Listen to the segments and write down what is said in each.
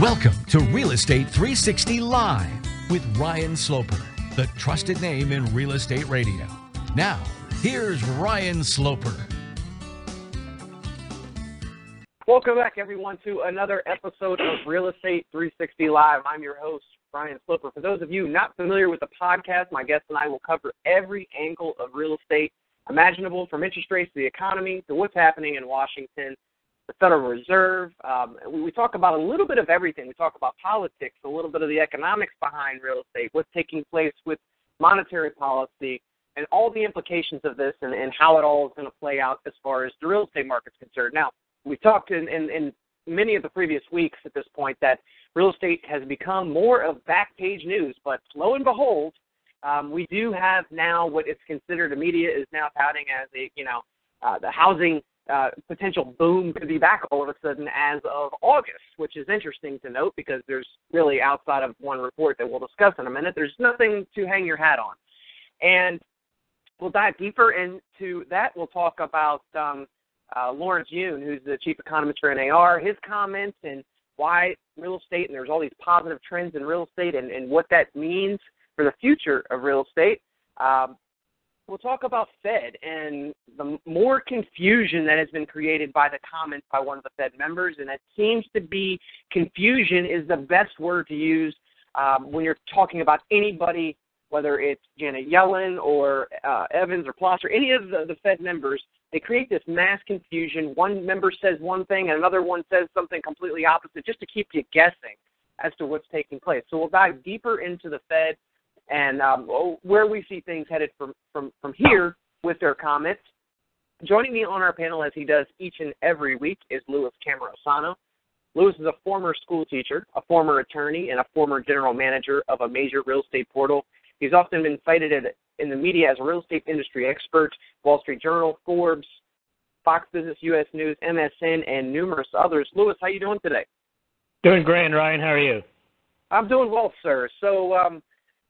Welcome to Real Estate 360 Live with Ryan Sloper, the trusted name in real estate radio. Now, here's Ryan Sloper. Welcome back, everyone, to another episode of Real Estate 360 Live. I'm your host, Ryan Sloper. For those of you not familiar with the podcast, my guest and I will cover every angle of real estate imaginable, from interest rates to the economy to what's happening in Washington, the Federal Reserve. We talk about a little bit of everything. We talk about politics, a little bit of the economics behind real estate, what's taking place with monetary policy, and all the implications of this and how it all is going to play out as far as the real estate market's concerned. Now, we've talked in many of the previous weeks at this point that real estate has become more of back page news, but lo and behold, we do have now what is considered, the media is now touting as the housing potential boom could be back all of a sudden as of August, which is interesting to note because there's really, outside of one report that we'll discuss in a minute, there's nothing to hang your hat on. And we'll dive deeper into that. We'll talk about Lawrence Yun, who's the chief economist for NAR, his comments and why real estate, and there's all these positive trends in real estate and what that means for the future of real estate. We'll talk about Fed and the more confusion that has been created by the comments by one of the Fed members, and it seems to be confusion is the best word to use when you're talking about anybody, whether it's Janet Yellen or Evans or Ploss or any of the Fed members. They create this mass confusion. One member says one thing and another one says something completely opposite just to keep you guessing as to what's taking place. So we'll dive deeper into the Fed and where we see things headed from here with their comments. Joining me on our panel, as he does each and every week, is Louis Camerosano. Louis is a former school teacher, a former attorney, and a former general manager of a major real estate portal. He's often been cited in the media as a real estate industry expert, Wall Street Journal, Forbes, Fox Business, U.S. News, MSN, and numerous others. Louis, how you doing today? Doing great, Ryan. How are you? I'm doing well, sir. So,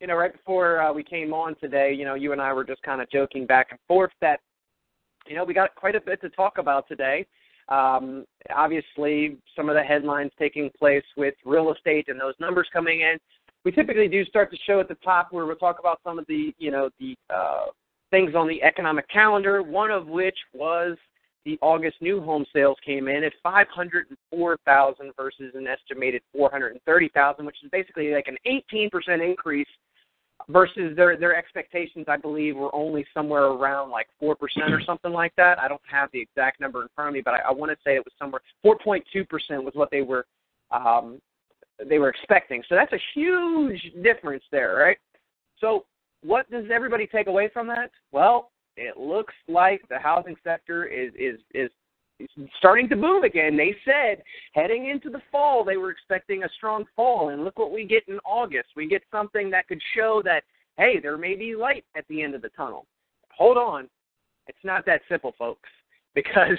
right before we came on today, you and I were just kind of joking back and forth that, we got quite a bit to talk about today. Obviously, some of the headlines taking place with real estate and those numbers coming in. We typically do start the show at the top where we'll talk about some of the things on the economic calendar, one of which was the August new home sales came in at 504,000 versus an estimated 430,000, which is basically like an 18% increase versus their expectations, I believe, were only somewhere around like 4% or something like that. I don't have the exact number in front of me, but I want to say it was somewhere 4.2% was what they were expecting. So that's a huge difference there, right? So what does everybody take away from that? Well, it looks like the housing sector is starting to boom again. They said heading into the fall they were expecting a strong fall, and look what we get in August. We get something that could show that, hey, there may be light at the end of the tunnel. Hold on. It's not that simple, folks, because,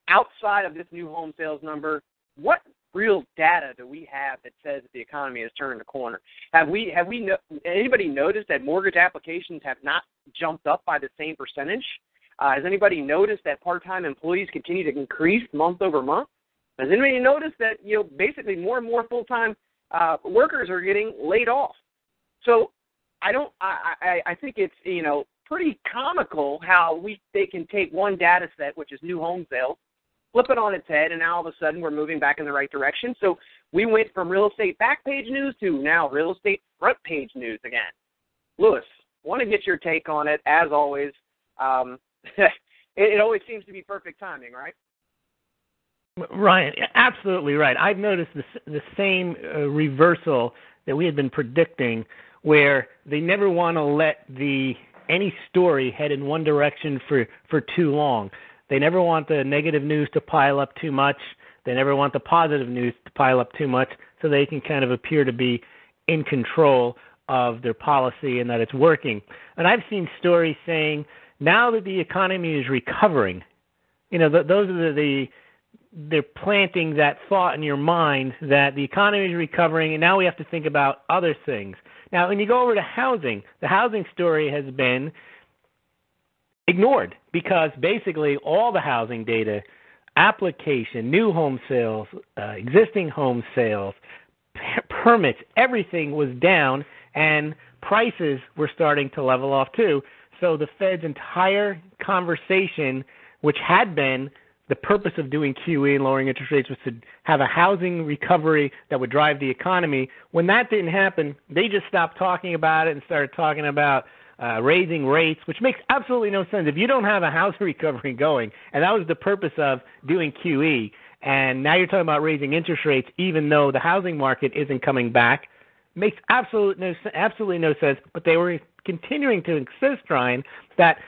outside of this new home sales number, what real data do we have that says that the economy has turned a corner? Anybody noticed that mortgage applications have not jumped up by the same percentage? Has anybody noticed that part-time employees continue to increase month over month? Has anybody noticed that basically more and more full-time workers are getting laid off? So I think it's pretty comical how they can take one data set, which is new home sales, flip it on its head, and now all of a sudden we're moving back in the right direction. So we went from real estate back page news to now real estate front page news again. Louis, want to get your take on it, as always. It always seems to be perfect timing, right? Ryan, absolutely right. I've noticed the same reversal that we had been predicting, where they never want to let any story head in one direction for too long. They never want the negative news to pile up too much. They never want the positive news to pile up too much, so they can kind of appear to be in control of their policy and that it's working. And I've seen stories saying, now that the economy is recovering, those are they're planting that thought in your mind that the economy is recovering, and now we have to think about other things. Now, when you go over to housing, the housing story has been ignored because basically all the housing data application, new home sales, existing home sales, permits, everything was down, and prices were starting to level off too. So the Fed's entire conversation, which had been the purpose of doing QE and lowering interest rates, was to have a housing recovery that would drive the economy. When that didn't happen, they just stopped talking about it and started talking about raising rates, which makes absolutely no sense. If you don't have a housing recovery going, and that was the purpose of doing QE, and now you're talking about raising interest rates even though the housing market isn't coming back, makes absolutely no sense. But they were continuing to insist, Ryan, that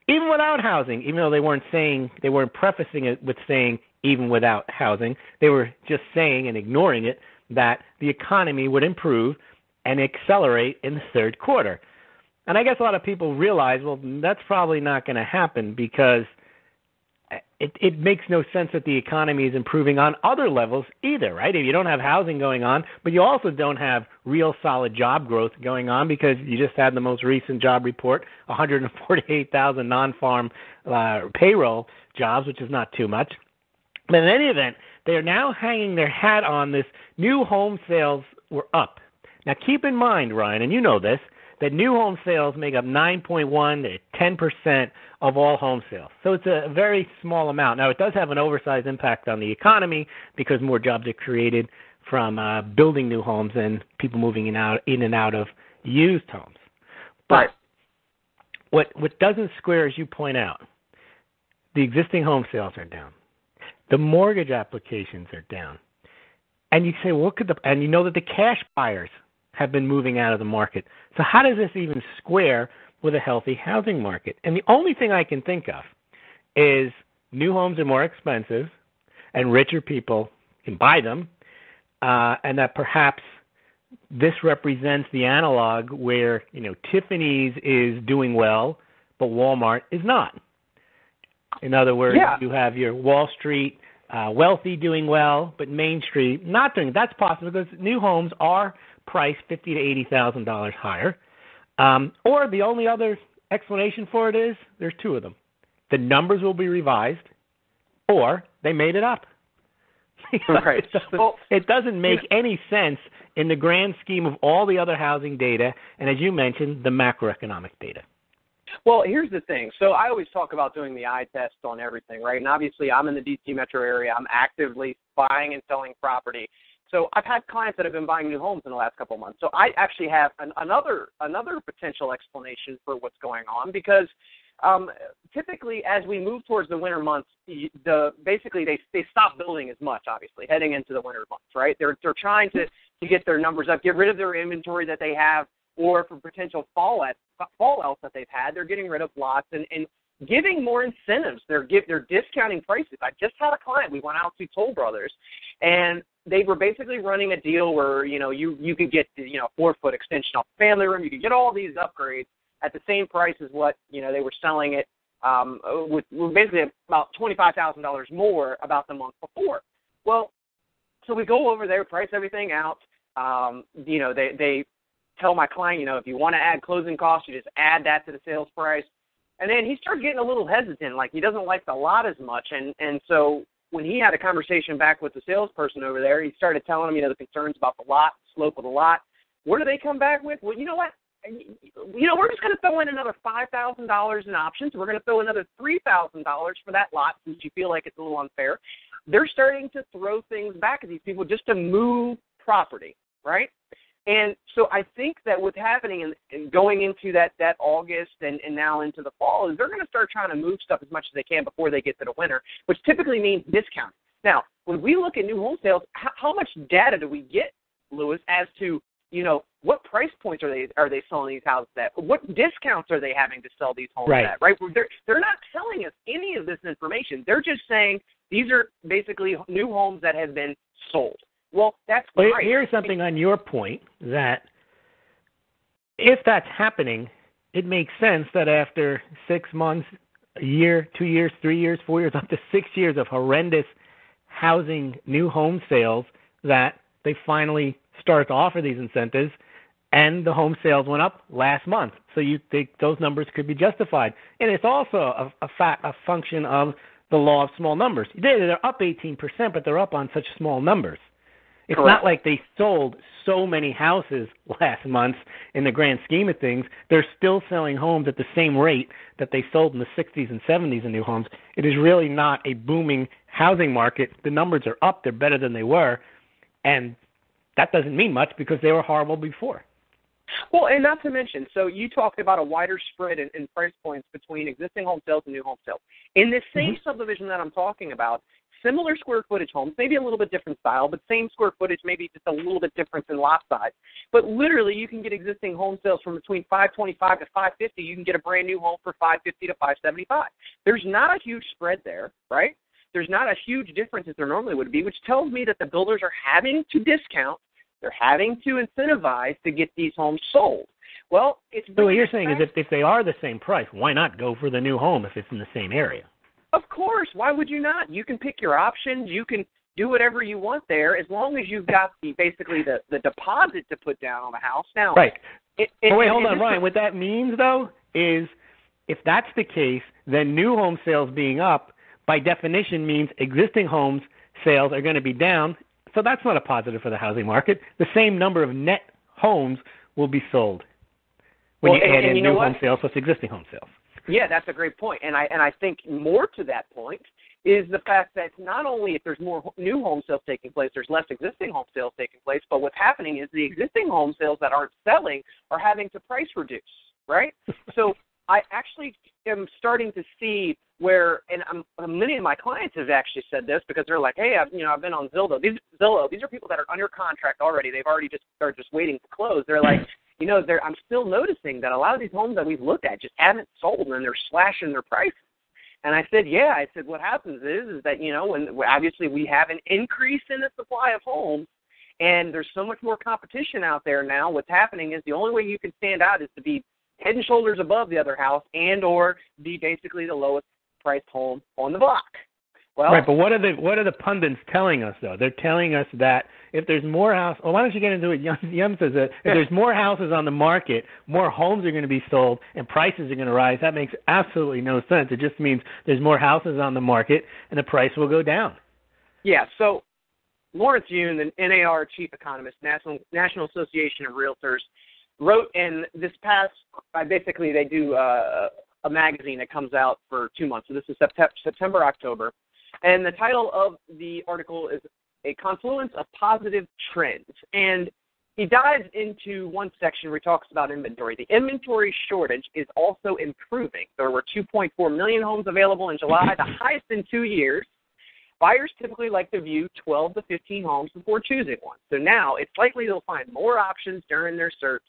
even without housing, even though they weren't prefacing it with saying even without housing, they were just saying and ignoring it, that the economy would improve and accelerate in the third quarter. And I guess a lot of people realize, well, that's probably not going to happen because it makes no sense that the economy is improving on other levels either, right? If you don't have housing going on, but you also don't have real solid job growth going on because you just had the most recent job report, 148,000 non-farm payroll jobs, which is not too much. But in any event, they are now hanging their hat on this. New home sales were up. Now keep in mind, Ryan, and you know this, that new home sales make up 9.1 to 10% of all home sales. So it's a very small amount. Now, it does have an oversized impact on the economy because more jobs are created from building new homes and people moving in and out of used homes. But what doesn't square, as you point out, the existing home sales are down. The mortgage applications are down. And you say, well, and you know that the cash buyers have been moving out of the market. So how does this even square with a healthy housing market? And the only thing I can think of is new homes are more expensive and richer people can buy them, and that perhaps this represents the analog where, Tiffany's is doing well, but Walmart is not. In other words, you have your Wall Street wealthy doing well, but Main Street not doing. That's possible because new homes are priced $50,000 to $80,000 higher. Or the only other explanation for it is there's two of them. The numbers will be revised, or they made it up. Right. It doesn't make any sense in the grand scheme of all the other housing data, and as you mentioned, the macroeconomic data. Well, here's the thing. So I always talk about doing the eye test on everything, right? And obviously I'm in the D.C. metro area. I'm actively buying and selling property. So I've had clients that have been buying new homes in the last couple of months. So I actually have another potential explanation for what's going on because typically as we move towards the winter months, basically they stop building as much, obviously, heading into the winter months, right? They're trying to get their numbers up, get rid of their inventory that they have, or for potential fallouts that they've had, they're getting rid of lots and giving more incentives. They're discounting prices. I just had a client. We went out to Toll Brothers, and they were basically running a deal where, you could get, 4-foot extension off the family room. You could get all these upgrades at the same price as what, they were selling it with basically about $25,000 more about the month before. Well, so we go over there, price everything out. They tell my client, if you want to add closing costs, you just add that to the sales price. And then he started getting a little hesitant, like he doesn't like the lot as much. And so when he had a conversation back with the salesperson over there, he started telling him, the concerns about the lot, the slope of the lot. What do they come back with? Well, you know what? We're just going to throw in another $5,000 in options. We're going to throw another $3,000 for that lot since you feel like it's a little unfair. They're starting to throw things back at these people just to move property, right? And so I think that what's happening and going into that August and now into the fall is they're going to start trying to move stuff as much as they can before they get to the winter, which typically means discounting. Now, when we look at new home sales, how much data do we get, Lewis, as to, what price points are they selling these houses at? What discounts are they having to sell these homes at, right? They're not telling us any of this information. They're just saying these are basically new homes that have been sold. Well, that's great. Here's something on your point that if that's happening, it makes sense that after 6 months, a year, 2 years, 3 years, 4 years, up to 6 years of horrendous housing new home sales, that they finally start to offer these incentives, and the home sales went up last month. So you think those numbers could be justified. And it's also a function of the law of small numbers. They're up 18%, but they're up on such small numbers. It's Correct. not like they sold so many houses last month in the grand scheme of things. They're still selling homes at the same rate that they sold in the 60s and 70s in new homes. It is really not a booming housing market. The numbers are up. They're better than they were. And that doesn't mean much because they were horrible before. Well, and not to mention, so you talked about a wider spread in price points between existing home sales and new home sales. In this same subdivision that I'm talking about, similar square footage homes, maybe a little bit different style, but same square footage, maybe just a little bit different in lot size. But literally, you can get existing home sales from between $525 to $550. You can get a brand new home for $550 to $575. There's not a huge spread there, right? There's not a huge difference as there normally would be, which tells me that the builders are having to discount. They're having to incentivize to get these homes sold. Well, it's so what you're saying is if they are the same price, why not go for the new home if it's in the same area? Of course. Why would you not? You can pick your options. You can do whatever you want there as long as you've got basically the deposit to put down on the house. Now, right. Wait, hold on, Ryan. What that means, though, is if that's the case, then new home sales being up, by definition, means existing homes sales are going to be down. So that's not a positive for the housing market. The same number of net homes will be sold when you add in new home sales plus existing home sales. Yeah, that's a great point. And I think more to that point is the fact that not only if there's more new home sales taking place, there's less existing home sales taking place, but what's happening is the existing home sales that aren't selling are having to price reduce, right? So I actually am starting to see where, and many of my clients have actually said this because they're like, hey, I've been on Zillow. These are people that are under contract already. They've already are just waiting to close. They're like, I'm still noticing that a lot of these homes that we've looked at just haven't sold, and they're slashing their prices. And I said, what happens is that, when obviously we have an increase in the supply of homes, and there's so much more competition out there now, what's happening is the only way you can stand out is to be head and shoulders above the other house and or be basically the lowest priced home on the block. Well, right, but what are the pundits telling us, though? They're telling us that if there's more houses, why don't you get into it? Yum says that if there's more houses on the market, more homes are going to be sold and prices are going to rise. That makes absolutely no sense. It just means there's more houses on the market and the price will go down. Yeah, so Lawrence Yun, the NAR chief economist, National Association of Realtors, wrote in this past, basically they do a magazine that comes out for 2 months. So this is September, October. And the title of the article is A Confluence of Positive Trends. And he dives into one section where he talks about inventory. The inventory shortage is also improving. There were 2.4 million homes available in July, the highest in 2 years. Buyers typically like to view 12 to 15 homes before choosing one. So now it's likely they'll find more options during their search.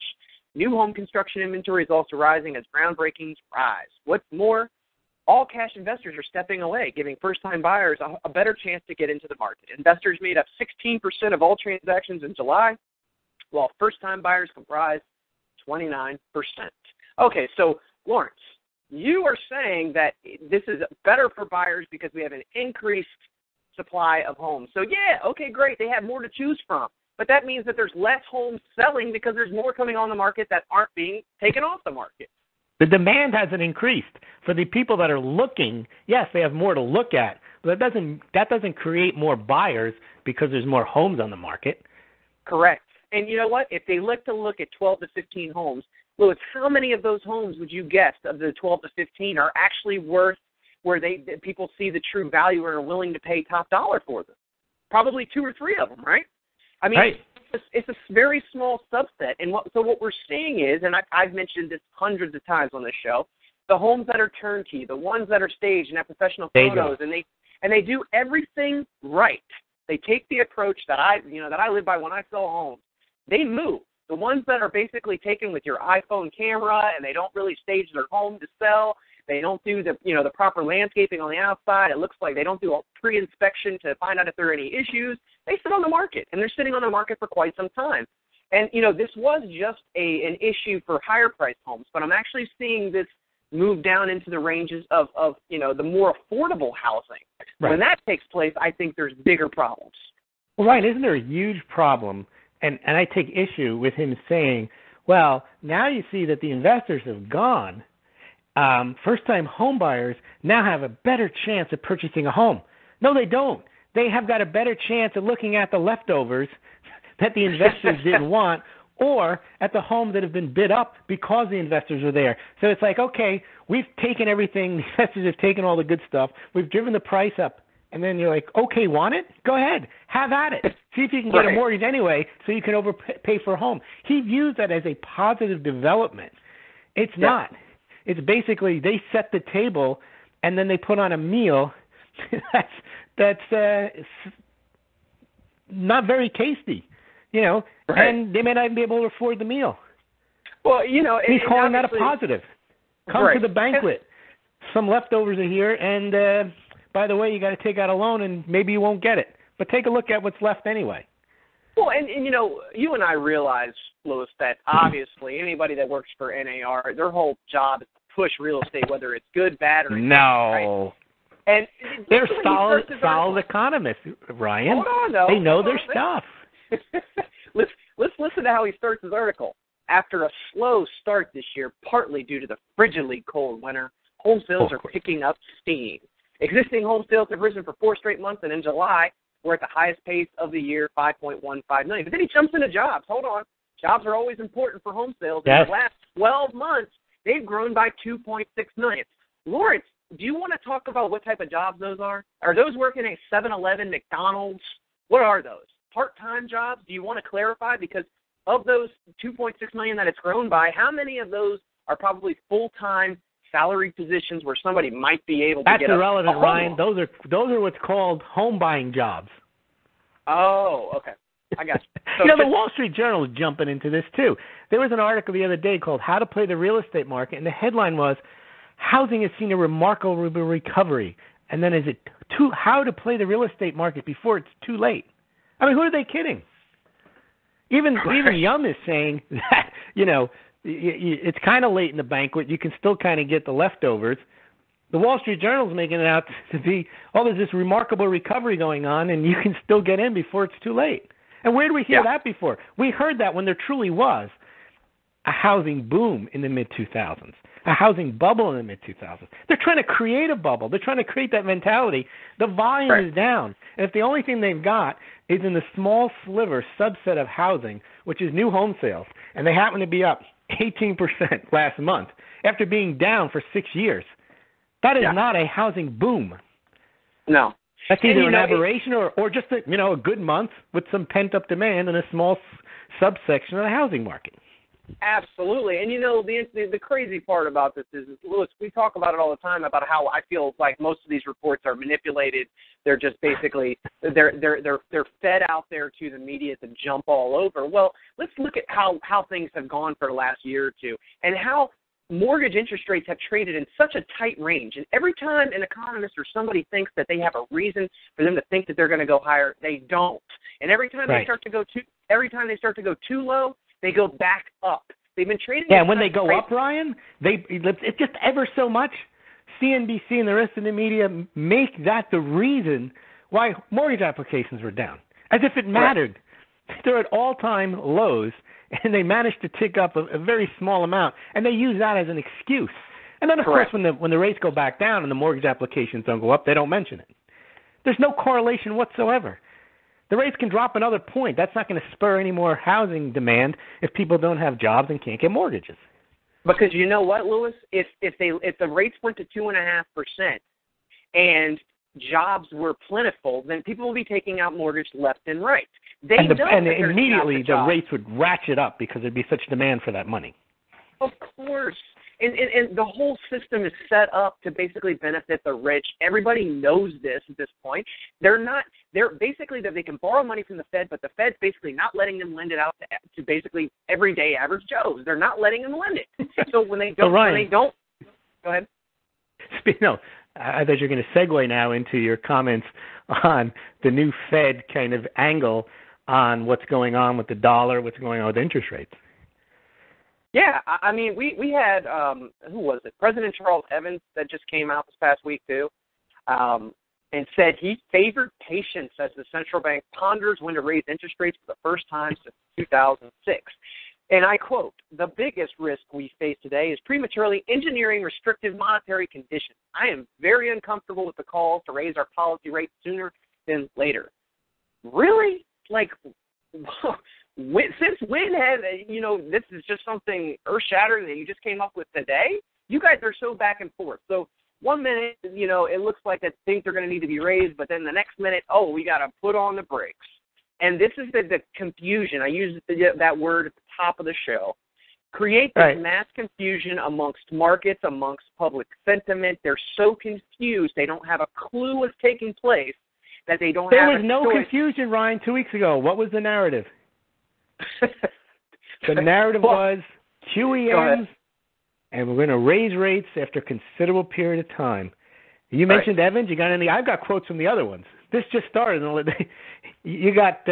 New home construction inventory is also rising as groundbreakings rise. What's more, all cash investors are stepping away, giving first-time buyers a better chance to get into the market. Investors made up 16% of all transactions in July, while first-time buyers comprised 29%. Okay, so Lawrence, you are saying that this is better for buyers because we have an increased supply of homes. So, yeah, okay, great. They have more to choose from. But that means that there's less homes selling because there's more coming on the market that aren't being taken off the market. The demand hasn't increased. For the people that are looking, yes, they have more to look at, but that doesn't create more buyers because there's more homes on the market. Correct. And you know what? If they look at 12 to 15 homes, Louis, how many of those homes would you guess of the 12 to 15 are actually worth where people see the true value and are willing to pay top dollar for them? Probably 2 or 3 of them, right? I mean, right. It's a very small subset. And what we're seeing is, and I've mentioned this hundreds of times on this show, the homes that are turnkey, the ones that are staged and have professional photos, and they do everything right. They take the approach that I live by when I sell homes. They move. The ones that are basically taken with your iPhone camera and they don't really stage their home to sell, they don't do the proper landscaping on the outside. It looks like they don't do a pre-inspection to find out if there are any issues. They sit on the market, and they're sitting on the market for quite some time. And, this was just an issue for higher-priced homes, but I'm actually seeing this move down into the ranges of the more affordable housing. Right. When that takes place, I think there's bigger problems. Well, Ryan, isn't there a huge problem? And I take issue with him saying, well, now you see that the investors have gone, first-time home buyers now have a better chance of purchasing a home. No, they don't. They have got a better chance of looking at the leftovers that the investors didn't want, or at the homes that have been bid up because the investors are there. So it's like, okay, we've taken everything. The investors have taken all the good stuff. We've driven the price up. And then you're like, okay, want it? Go ahead. Have at it. See if you can get a mortgage anyway so you can overpay for a home. He views that as a positive development. It's not. It's basically they set the table and then they put on a meal that's not very tasty, and they may not even be able to afford the meal. Well, he's calling that a positive. Come to the banquet. Some leftovers are here, and by the way, you got to take out a loan, and maybe you won't get it. But take a look at what's left anyway. Well, and you and I realize, Louis, that obviously anybody that works for NAR, their whole job is to push real estate, whether it's good, bad, or no. Right? And they're solid economists, Ryan. Hold on, though. They know their stuff. Let's listen to how he starts his article. After a slow start this year, partly due to the frigidly cold winter, home sales are picking up steam. Existing home sales have risen for 4 straight months, and in July, we're at the highest pace of the year, 5.15 million. But then he jumps into jobs. Hold on. Jobs are always important for home sales. Yes. In the last 12 months, they've grown by 2.6 million. Lawrence, do you want to talk about what type of jobs those are? Are those working at 7-Eleven, McDonald's? What are those? Part-time jobs? Do you want to clarify? Because of those 2.6 million that it's grown by, how many of those are probably full-time salary positions where somebody might be able to That's get irrelevant, a Ryan. Those are what's called home buying jobs. Oh, okay. I got you. So the Wall Street Journal is jumping into this too. There was an article the other day called How to Play the Real Estate Market, and the headline was, Housing has seen a remarkable recovery. And then is it how to play the real estate market before it's too late? I mean, who are they kidding? Even Yum is saying that, it's kind of late in the banquet. You can still kind of get the leftovers. The Wall Street Journal is making it out to be, there's this remarkable recovery going on, and you can still get in before it's too late. And where did we hear that before? We heard that when there truly was a housing boom in the mid-2000s, a housing bubble in the mid-2000s. They're trying to create a bubble. They're trying to create that mentality. The volume is down. And if the only thing they've got is in the small sliver subset of housing, which is new home sales, and they happen to be up 18% last month after being down for 6 years, that is not a housing boom. No. That's either an aberration or just a good month with some pent-up demand in a small subsection of the housing market. Absolutely. And, the crazy part about this is, Louis, we talk about it all the time about how I feel like most of these reports are manipulated. They're just basically they're fed out there to the media to jump all over. Well, let's look at how things have gone for the last year or two and how mortgage interest rates have traded in such a tight range. And every time an economist or somebody thinks that they have a reason for them to think that they're going to go higher, they don't. And every time they start to go too low, they go back up. They've been trading. Yeah, when they go up, Ryan, it's just ever so much. CNBC and the rest of the media make that the reason why mortgage applications were down, as if it mattered. Right. They're at all-time lows, and they managed to tick up a very small amount, and they use that as an excuse. And then, of course, when the rates go back down and the mortgage applications don't go up, they don't mention it. There's no correlation whatsoever. The rates can drop another point. That's not going to spur any more housing demand if people don't have jobs and can't get mortgages. Because you know what, Louis? If the rates went to 2.5% and jobs were plentiful, then people will be taking out mortgage left and right. And immediately the rates would ratchet up because there'd be such demand for that money. Of course. And the whole system is set up to basically benefit the rich. Everybody knows this at this point. They're basically that they can borrow money from the Fed, but the Fed's basically not letting them lend it out to basically everyday average Joes. They're not letting them lend it. So when they don't, go ahead. I bet you're going to segue now into your comments on the new Fed kind of angle on what's going on with the dollar, what's going on with interest rates. Yeah, I mean, we had, who was it? President Charles Evans that just came out this past week, too, and said he favored patience as the central bank ponders when to raise interest rates for the first time since 2006. And I quote, "The biggest risk we face today is prematurely engineering restrictive monetary conditions. I am very uncomfortable with the call to raise our policy rate sooner than later." Really? Like, since when has, this is just something earth-shattering that you just came up with today? You guys are so back and forth. So 1 minute, it looks like that things are going to need to be raised, but then the next minute, we got to put on the brakes. And this is the confusion. I used that word at the top of the show. Create this mass confusion amongst markets, amongst public sentiment. They're so confused. They don't have a clue what's taking place, that they don't have a choice. There was no confusion, Ryan, 2 weeks ago. What was the narrative? The narrative was QE ends, and we're going to raise rates after a considerable period of time. You mentioned Evans. You got any? I've got quotes from the other ones. This just started. You got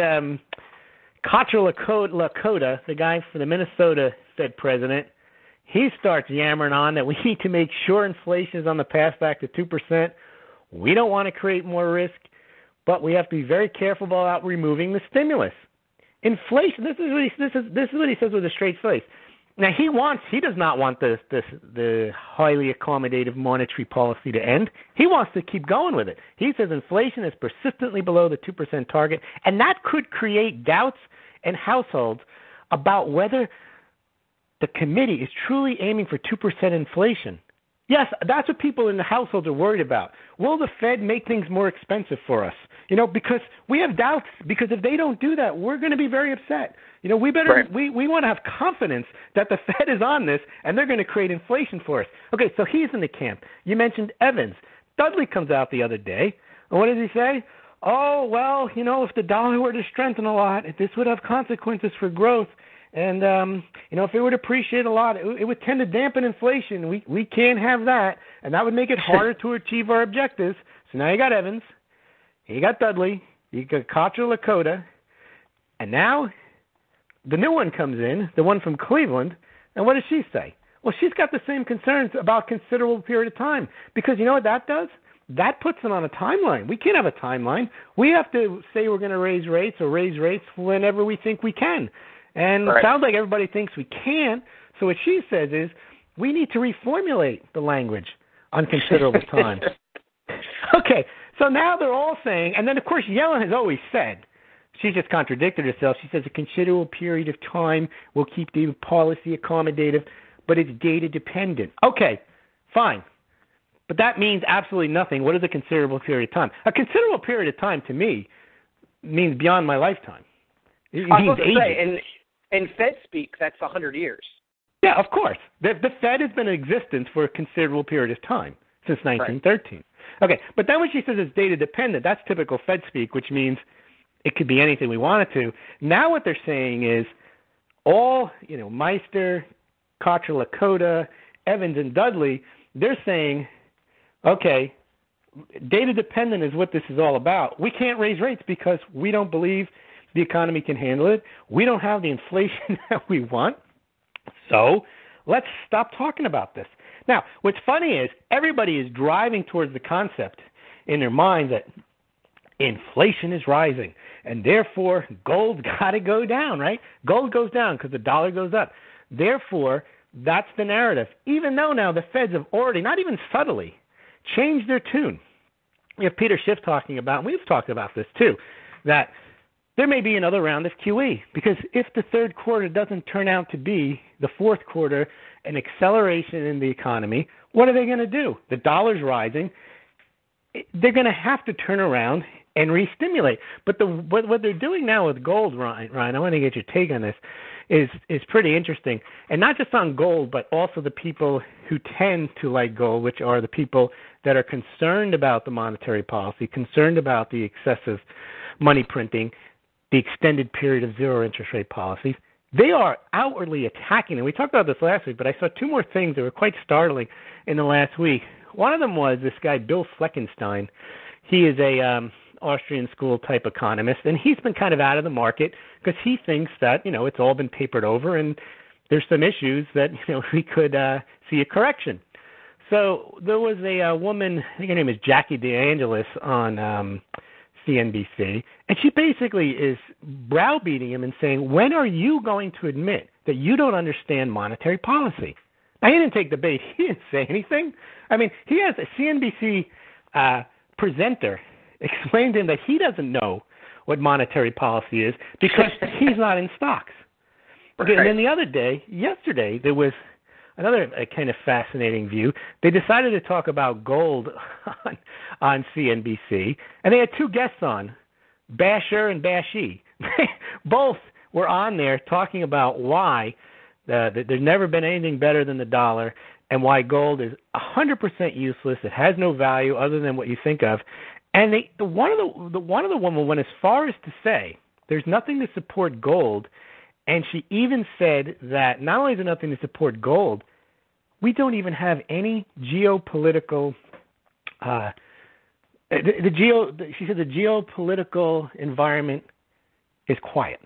Lakota, the guy for the Minnesota Fed president. He starts yammering on that we need to make sure inflation is on the path back to 2%. We don't want to create more risk, but we have to be very careful about removing the stimulus. Inflation. This is what he says with a straight face. Now he does not want the highly accommodative monetary policy to end. He wants to keep going with it. He says inflation is persistently below the 2% target, and that could create doubts in households about whether the committee is truly aiming for 2% inflation. Yes, that's what people in the households are worried about. Will the Fed make things more expensive for us? Because we have doubts, because if they don't do that, we're going to be very upset. We want to have confidence that the Fed is on this and they're going to create inflation for us. Okay, so he's in the camp. You mentioned Evans. Dudley comes out the other day, and what does he say? Oh, well, if the dollar were to strengthen a lot, this would have consequences for growth. And, if it would appreciate a lot, it would tend to dampen inflation. We can't have that, and that would make it harder to achieve our objectives. So now you got Evans, you got Dudley, you got Lakota, and now the new one comes in, the one from Cleveland, and what does she say? Well, she's got the same concerns about considerable period of time, because you know what that does? That puts it on a timeline. We can't have a timeline. We have to say we're going to raise rates whenever we think we can. And it sounds like everybody thinks we can't. So what she says is we need to reformulate the language on considerable time. Okay, so now they're all saying, and then of course Yellen has always said, she just contradicted herself. She says a considerable period of time will keep the policy accommodative, but it's data dependent. Okay, fine. But that means absolutely nothing. What is a considerable period of time? A considerable period of time to me means beyond my lifetime. It means ages. In Fed speak, that's 100 years. Yeah, of course. The Fed has been in existence for a considerable period of time, since 1913. Right. Okay, but then when she says it's data dependent, that's typical Fed speak, which means it could be anything we want it to. Now what they're saying is all, Meister, Lakota, Evans, and Dudley, they're saying, okay, data dependent is what this is all about. We can't raise rates because we don't believe the economy can handle it. We don't have the inflation that we want. So let's stop talking about this. Now, what's funny is everybody is driving towards the concept in their mind that inflation is rising, and therefore gold got to go down, right? Gold goes down because the dollar goes up. Therefore, that's the narrative. Even though now the Feds have already, not even subtly, changed their tune. We have Peter Schiff talking about, and we've talked about this too, that there may be another round of QE, because if the third quarter doesn't turn out to be the fourth quarter, an acceleration in the economy, what are they going to do? The dollar's rising. They're going to have to turn around and re-stimulate. But what they're doing now with gold, Ryan, I want to get your take on this, is pretty interesting. And not just on gold, but also the people who tend to like gold, which are the people that are concerned about the monetary policy, concerned about the excessive money printing, the extended period of zero interest rate policies. They are outwardly attacking, and we talked about this last week, but I saw two more things that were quite startling in the last week. One of them was this guy, Bill Fleckenstein. He is a Austrian school type economist, and he's been kind of out of the market because he thinks that, it's all been papered over and there's some issues that, we could see a correction. So there was a woman, I think her name is Jackie DeAngelis, on CNBC, and she basically is browbeating him and saying, when are you going to admit that you don't understand monetary policy? Now, he didn't take the bait. He didn't say anything. I mean, he has a CNBC presenter explain to him that he doesn't know what monetary policy is because he's not in stocks. Okay, and then yesterday, there was another kind of fascinating view. They decided to talk about gold on CNBC, and they had two guests on, Basher and Bashee. Both were on there talking about why there's never been anything better than the dollar and why gold is 100% useless. It has no value other than what you think of. And one of the women went as far as to say there's nothing to support gold. And she even said that not only is there nothing to support gold, we don't even have any geopolitical. She said the geopolitical environment is quiet.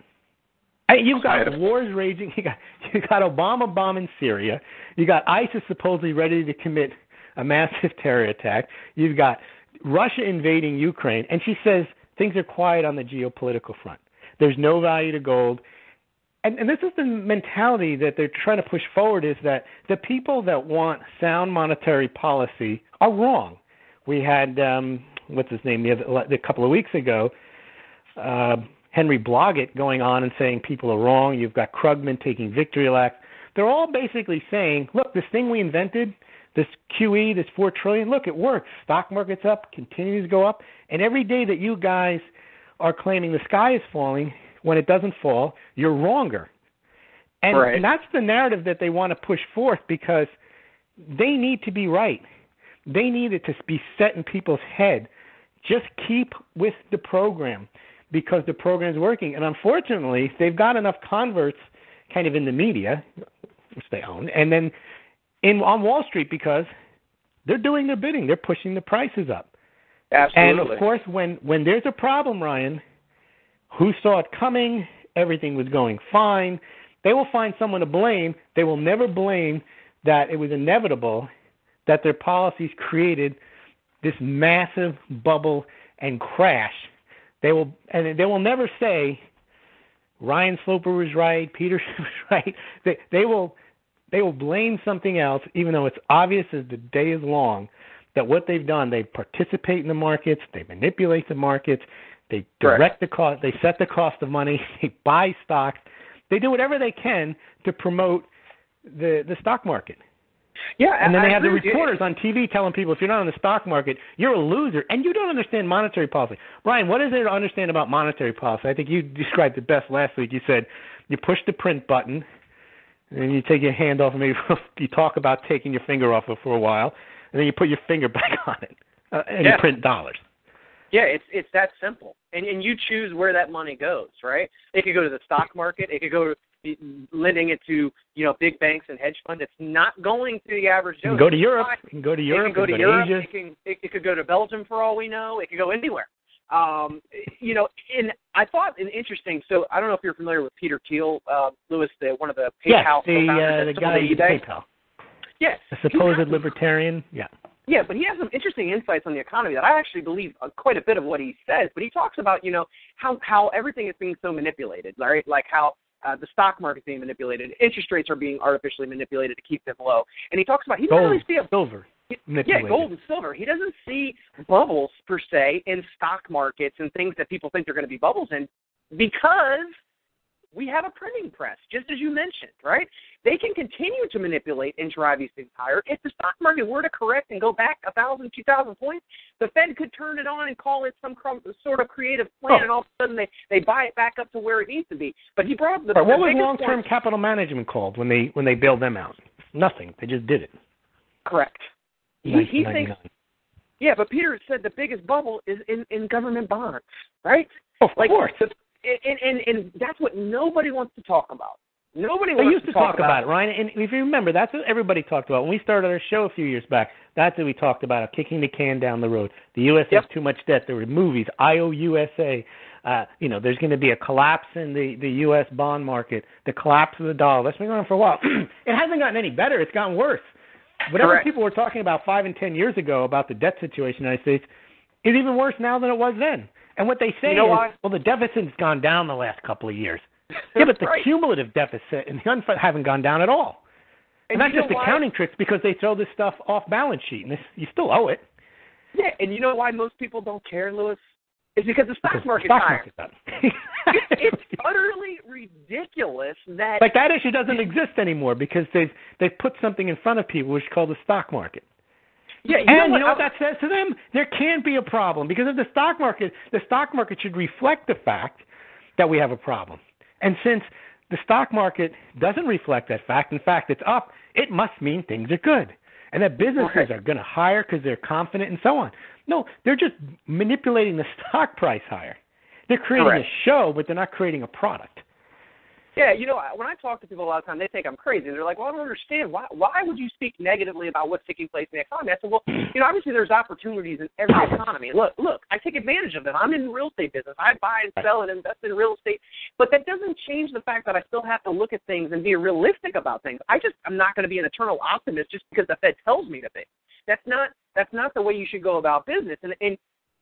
You've got wars raging. You got Obama bombing Syria. You got ISIS supposedly ready to commit a massive terror attack. You've got Russia invading Ukraine, and she says things are quiet on the geopolitical front. There's no value to gold. And this is the mentality that they're trying to push forward, is that the people that want sound monetary policy are wrong. We had, what's his name, a couple of weeks ago, Henry Blodgett going on and saying people are wrong. You've got Krugman taking victory laps. They're all basically saying, look, this thing we invented, this QE, this $4 trillion, look, it works. Stock market's up, continues to go up. And every day that you guys are claiming the sky is falling, when it doesn't fall, you're wronger. And that's the narrative that they want to push forth because they need to be right. They need it to be set in people's head. Just keep with the program because the program is working. And unfortunately, they've got enough converts kind of in the media, which they own, and then on Wall Street because they're doing their bidding. They're pushing the prices up. Absolutely. And, of course, when there's a problem, Ryan, who saw it coming? Everything was going fine. They will find someone to blame. They will never blame that it was inevitable that their policies created this massive bubble and crash. They will never say Ryan Sloper was right, Peter was right. They will blame something else, even though it's obvious as the day is long that what they've done, they participate in the markets, they manipulate the markets. They direct the cost. They set the cost of money. They buy stocks. They do whatever they can to promote the stock market. Yeah, and then they have the reporters on TV telling people, if you're not in the stock market, you're a loser, and you don't understand monetary policy. Brian, what is there to understand about monetary policy? I think you described it best last week. You said you push the print button, and you take your hand off, and maybe you talk about taking your finger off it for a while, and then you put your finger back on it, and you print dollars. Yeah, it's that simple. And you choose where that money goes, right? It could go to the stock market. It could go to lending it to, big banks and hedge funds. It's not going to the average Joe. It can go to Europe. It can go to Europe. It can go to Europe. Asia. It could go to Belgium for all we know. It could go anywhere. And I thought an interesting. So I don't know if you're familiar with Peter Thiel, Lewis, one of the PayPal the guy at PayPal. Yes, a supposed libertarian. Yeah. Yeah, but he has some interesting insights on the economy that I actually believe quite a bit of what he says. But he talks about, how everything is being so manipulated, right? Like how the stock market is being manipulated, interest rates are being artificially manipulated to keep them low. And he talks about he doesn't really see silver. Yeah, gold and silver. He doesn't see bubbles per se in stock markets and things that people think they're going to be bubbles in because we have a printing press, just as you mentioned, right? They can continue to manipulate and drive these things higher. If the stock market were to correct and go back 1,000, 2,000 points, the Fed could turn it on and call it some sort of creative plan, and all of a sudden they buy it back up to where it needs to be. But he brought up the what was long-term capital management called when they bailed them out? Nothing. They just did it. Correct. He thinks. Yeah, but Peter said the biggest bubble is in government bonds, right? Of course. And that's what nobody wants to talk about. Nobody wants used to talk about it, Ryan. And if you remember, that's what everybody talked about. When we started our show a few years back, that's what we talked about, kicking the can down the road. The U.S. has too much debt. There were movies, IOUSA. There's going to be a collapse in the U.S. bond market, the collapse of the dollar. That's been going on for a while. It hasn't gotten any better. It's gotten worse. Whatever people were talking about 5 and 10 years ago about the debt situation in the United States is even worse now than it was then. And what they say is, well, the deficit's gone down the last couple of years. Yeah, but the cumulative deficit and the unfunded haven't gone down at all. And that's just accounting tricks because they throw this stuff off balance sheet, and you still owe it. Yeah, and you know why most people don't care, Lewis? It's because the stock market's higher. It's utterly ridiculous that... Like, that issue doesn't exist anymore because they've put something in front of people which is called the stock market. Yeah, you know what that says to them? There can't be a problem because of the stock market should reflect the fact that we have a problem. And since the stock market doesn't reflect that fact, in fact, it's up, it must mean things are good. And that businesses are going to hire because they're confident and so on. No, they're just manipulating the stock price higher. They're creating a show, but they're not creating a product. Yeah, you know, when I talk to people a lot of times, they think I'm crazy. They're like, well, I don't understand. Why would you speak negatively about what's taking place in the economy? I said, well, you know, obviously there's opportunities in every economy. Look, I take advantage of them. I'm in the real estate business. I buy and sell and invest in real estate. But that doesn't change the fact that I still have to look at things and be realistic about things. I'm not going to be an eternal optimist just because the Fed tells me to be. That's not the way you should go about business. And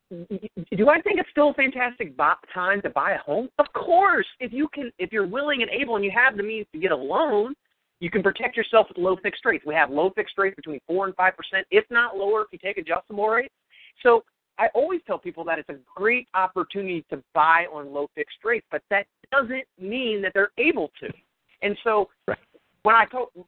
do I think it's still a fantastic time to buy a home? Of course. If you're willing and able and you have the means to get a loan, you can protect yourself with low fixed rates. We have low fixed rates between 4 and 5%, if not lower if you take adjustable rates. So I always tell people that it's a great opportunity to buy on low fixed rates, but that doesn't mean that they're able to. And so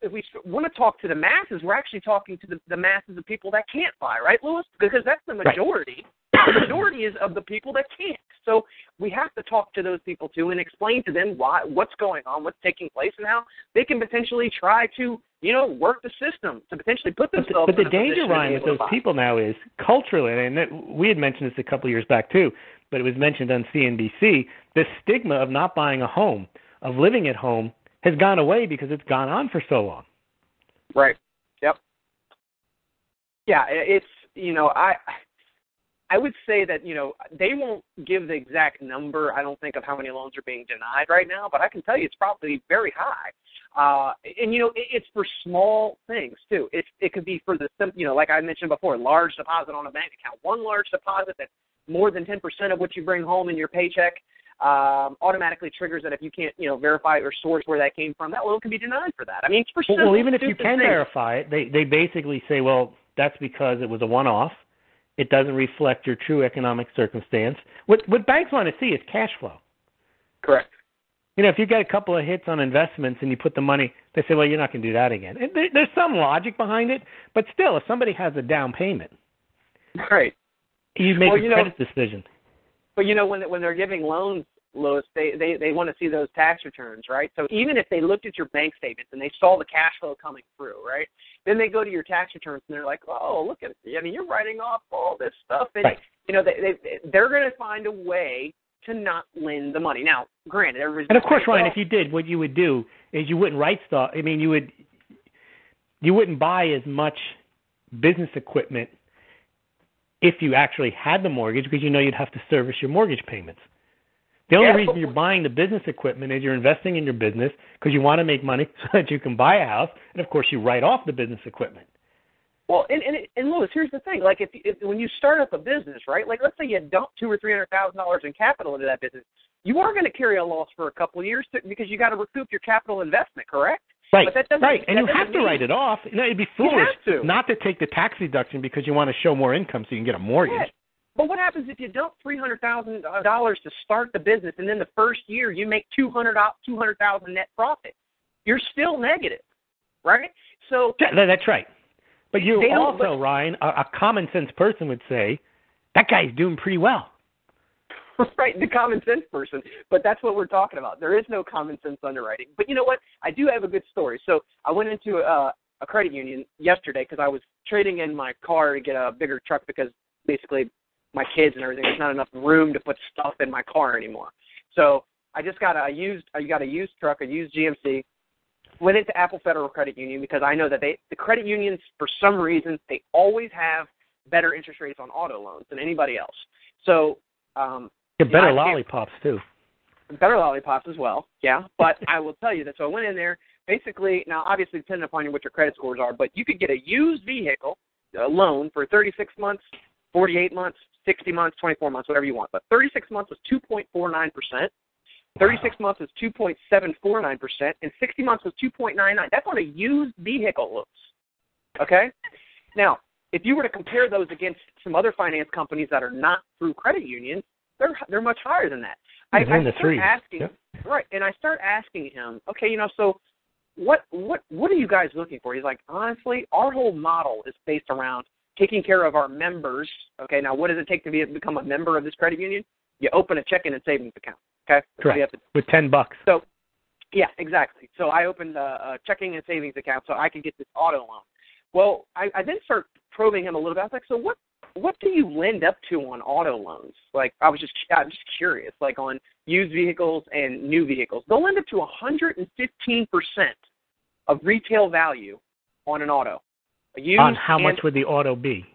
if we want to talk to the masses, we're actually talking to the masses of people that can't buy, right, Lewis? Because that's the majority. Right. The majority is of the people that can't. So we have to talk to those people, too, and explain to them what's going on, what's taking place, and how they can potentially try to, work the system to potentially put themselves in a position. But the danger, Ryan, with those people now is culturally, and we had mentioned this a couple of years back, too, but it was mentioned on CNBC, the stigma of not buying a home, of living at home, has gone away because it's gone on for so long. Right. Yep. Yeah, it's, I would say that, they won't give the exact number, I don't think, of how many loans are being denied right now, but I can tell you it's probably very high. And it's for small things, too. It could be for the, like I mentioned before, large deposit on a bank account. One large deposit that's more than 10% of what you bring home in your paycheck automatically triggers that if you can't, verify or source where that came from, that loan can be denied for that. I mean, it's for simple, even if you can verify it, they basically say, well, that's because it was a one-off. It doesn't reflect your true economic circumstance. What banks want to see is cash flow. Correct. If you get a couple of hits on investments and you put the money, they say, well, you're not going to do that again. And there's some logic behind it, but still, if somebody has a down payment, right, you make a credit decision. But when they're giving loans, Lois, they want to see those tax returns, right? So even if they looked at your bank statements and they saw the cash flow coming through, right, then they go to your tax returns and they're like, oh, look at it. I mean, you're writing off all this stuff. And, they're going to find a way to not lend the money. Now, granted, everybody's... And, of course, Ryan, if you did, what you would do is you wouldn't write stuff. I mean, you wouldn't buy as much business equipment if you actually had the mortgage because you'd have to service your mortgage payments. The only reason you're buying the business equipment is you're investing in your business because you want to make money so that you can buy a house, and of course you write off the business equipment. Well, and Louis, here's the thing: like if when you start up a business, right? Like let's say you dump $200,000 or $300,000 in capital into that business, you are going to carry a loss for a couple of years because you got to recoup your capital investment, correct? Right, and you have to write it off. It'd be foolish not to take the tax deduction because you want to show more income so you can get a mortgage. Yeah. But what happens if you dump $300,000 to start the business, and then the first year you make $200,000 net profit? You're still negative, right? So that's right. But Ryan, a common sense person would say that guy's doing pretty well. Right, the common sense person. But that's what we're talking about. There is no common sense underwriting. But you know what? I do have a good story. So I went into a credit union yesterday because I was trading in my car to get a bigger truck because basically my kids and everything, there's not enough room to put stuff in my car anymore. So I just got a used truck, a used GMC, went into Apple Federal Credit Union because I know that the credit unions, for some reason, they always have better interest rates on auto loans than anybody else. So better lollipops too. Better lollipops as well, yeah. But I will tell you that. So I went in there. Basically, now obviously depending upon what your credit scores are, but you could get a used vehicle loan for 36 months, 48 months, 60 months, 24 months, whatever you want. But 36 months was 2.49%. 36 months was 2.749%, and 60 months was 2.99. That's on a used vehicle loans. Okay? Now, if you were to compare those against some other finance companies that are not through credit unions, they're much higher than that. I start asking, yep. Right, and I start asking him, okay, so what are you guys looking for? He's like, honestly, our whole model is based around taking care of our members. Okay, now what does it take to become a member of this credit union? You open a checking and savings account. Okay, correct. With $10. So, yeah, exactly. So I opened a checking and savings account so I could get this auto loan. Well, I then start probing him a little bit. I was like, so what do you lend up to on auto loans? Like, I'm just curious, like on used vehicles and new vehicles. They'll lend up to 115% of retail value on an auto. On how much would the auto be?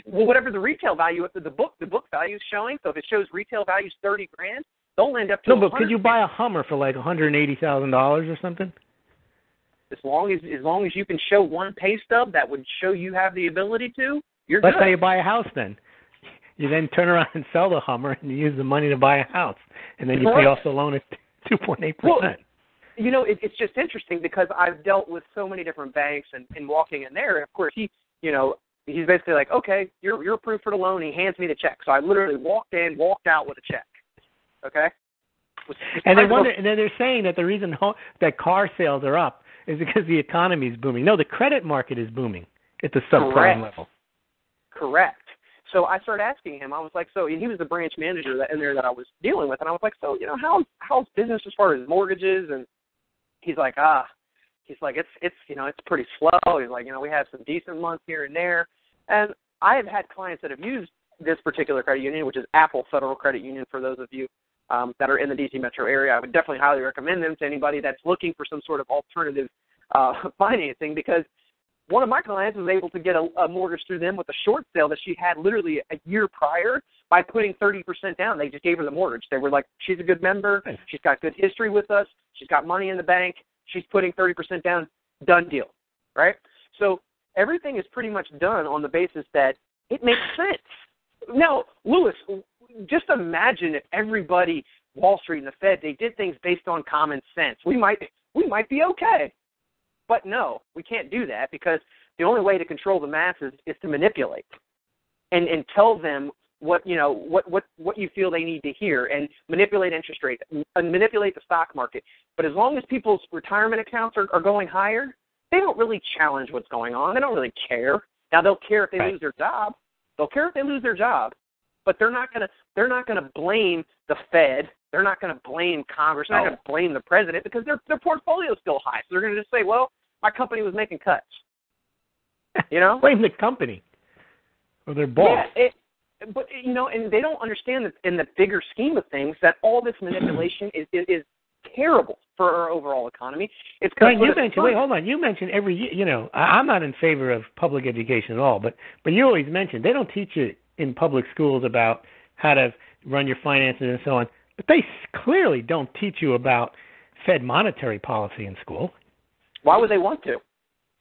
Well, whatever the retail value, the book value is showing. So if it shows retail value is $30,000, they'll lend up to. No, but could you buy a Hummer for like $180,000 or something? As long as you can show one pay stub that would show you have the ability to, you're That's good. how you buy a house then. You then turn around and sell the Hummer and you use the money to buy a house. And then you pay off the loan at 2.8%. Well, it's just interesting because I've dealt with so many different banks and walking in there, of course, he's basically like, okay, you're approved for the loan. He hands me the check. So I literally walked in, walked out with a check. Okay? And then they're saying that the reason that car sales are up is because the economy is booming. No, the credit market is booming at the subprime level. Correct. So I started asking him. I was like, and he was the branch manager in there that I was dealing with, and I was like, how's business as far as mortgages? And he's like, it's pretty slow. He's like, we have some decent months here and there. And I have had clients that have used this particular credit union, which is Apple Federal Credit Union, for those of you that are in the D.C. metro area. I would definitely highly recommend them to anybody that's looking for some sort of alternative financing, because one of my clients was able to get a mortgage through them with a short sale that she had literally a year prior by putting 30% down. They just gave her the mortgage. They were like, she's a good member. She's got good history with us. She's got money in the bank. She's putting 30% down. Done deal, right? So everything is pretty much done on the basis that it makes sense. Now, Lewis, just imagine if everybody, Wall Street and the Fed, they did things based on common sense. We might be okay. But no, we can't do that, because the only way to control the masses is to manipulate and tell them what you feel they need to hear, and manipulate interest rates and manipulate the stock market. But as long as people's retirement accounts are going higher, they don't really challenge what's going on. They don't really care. Now, they'll care if they lose their job. They'll care if they lose their job, but they're not gonna blame the Fed. They're not going to blame Congress. They're not going to blame the president, because their portfolio is still high. So they're going to just say, well, my company was making cuts. Blame the company or their boss. Yeah, and they don't understand that in the bigger scheme of things that all this manipulation is terrible for our overall economy. It's right, hold on. You mentioned every year, I'm not in favor of public education at all, but you always mention they don't teach you in public schools about how to run your finances and so on. But they clearly don't teach you about Fed monetary policy in school. Why would they want to?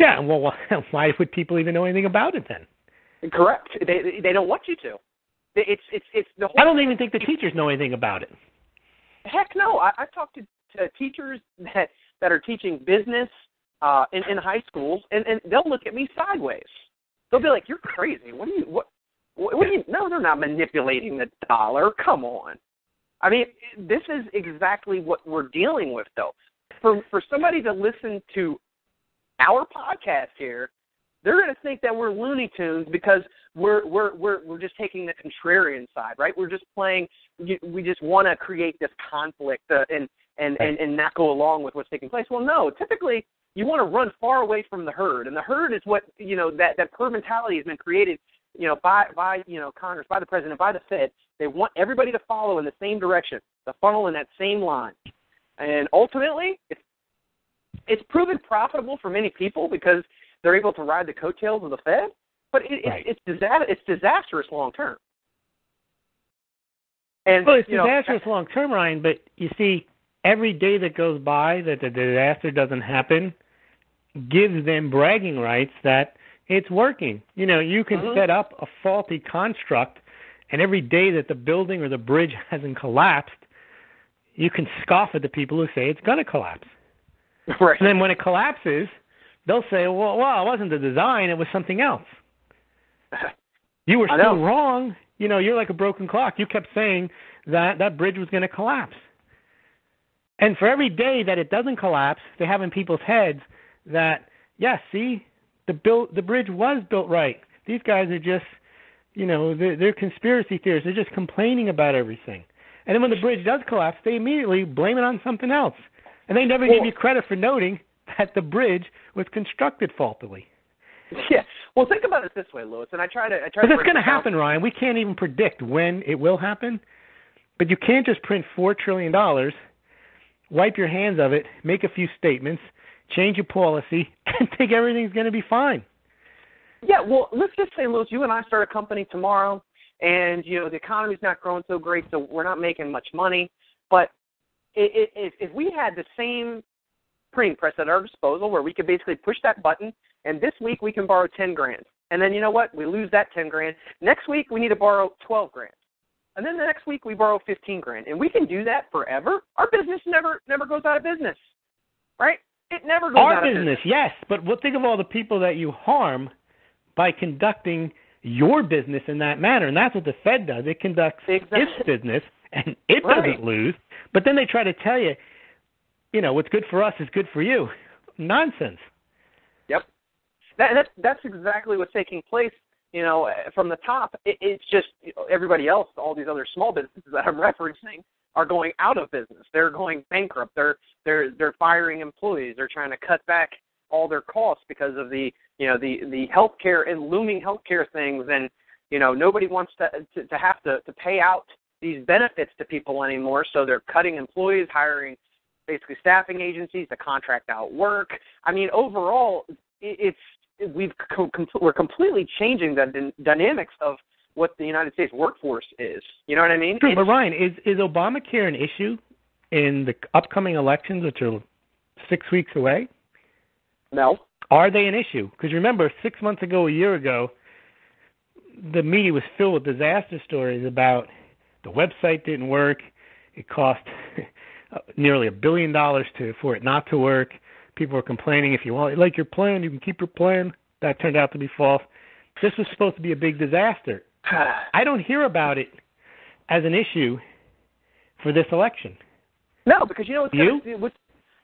Yeah, well, why would people even know anything about it then? Correct. They don't want you to. It's the whole. I don't even think the teachers know anything about it. Heck no. I've talked to teachers that are teaching business in high schools, and they'll look at me sideways. They'll be like, "You're crazy. What do you? No, they're not manipulating the dollar. Come on." I mean, this is exactly what we're dealing with, though. For somebody to listen to our podcast here, they're going to think that we're Looney Tunes because we're just taking the contrarian side, right? We're just playing. We just want to create this conflict and not go along with what's taking place. Well, no. Typically, you want to run far away from the herd, and the herd is what that herd mentality has been created. By Congress, by the president, by the Fed. They want everybody to follow in the same direction, the funnel in that same line. And ultimately, it's proven profitable for many people because they're able to ride the coattails of the Fed, but it's disastrous long term. And well, it's disastrous long term, Ryan, but you see, every day that goes by that the disaster doesn't happen gives them bragging rights that It's working. You can set up a faulty construct, and every day that the building or the bridge hasn't collapsed, you can scoff at the people who say it's going to collapse. Right. And then when it collapses, they'll say, well, it wasn't the design, it was something else. You were still wrong. You're like a broken clock. You kept saying that bridge was going to collapse. And for every day that it doesn't collapse, they have in people's heads that, see, the bridge was built right. These guys are just, they're conspiracy theorists. They're just complaining about everything. And then when the bridge does collapse, they immediately blame it on something else. And they never give you credit for noting that the bridge was constructed faultily. Yeah. Well, think about it this way, Louis, and I try to. Because it's going to happen, Ryan. We can't even predict when it will happen. But you can't just print $4 trillion, wipe your hands of it, make a few statements, change your policy, and think everything's going to be fine. Yeah. Well, let's just say, Louis, you and I start a company tomorrow, and the economy's not growing so great, so we're not making much money. But if we had the same printing press at our disposal where we could basically push that button, and this week we can borrow $10,000, and then you know what? We lose that $10,000. Next week we need to borrow $12,000, and then the next week we borrow $15,000, and we can do that forever. Our business never goes out of business, right? It never goes out of business. Our business, yes, but we'll think of all the people that you harm by conducting your business in that manner, and that's what the Fed does. It conducts its business, and it doesn't lose. But then they try to tell you, what's good for us is good for you. Nonsense. Yep. That's exactly what's taking place, from the top. It's just everybody else, all these other small businesses that I'm referencing, are going out of business. They're going bankrupt. They're firing employees. They're trying to cut back all their costs because of the healthcare and looming healthcare things, and nobody wants to have to pay out these benefits to people anymore. So they're cutting employees, hiring basically staffing agencies to contract out work. I mean, overall, we're completely changing the dynamics of what the United States workforce is. You know what I mean? True, but Ryan, is Obamacare an issue in the upcoming elections, which are 6 weeks away? No. Are they an issue? Because remember, 6 months ago, a year ago, the media was filled with disaster stories about the website didn't work. It cost nearly $1 billion for it not to work. People were complaining, if you like your plan, you can keep your plan. That turned out to be false. This was supposed to be a big disaster. I don't hear about it as an issue for this election. No, because you know what's you?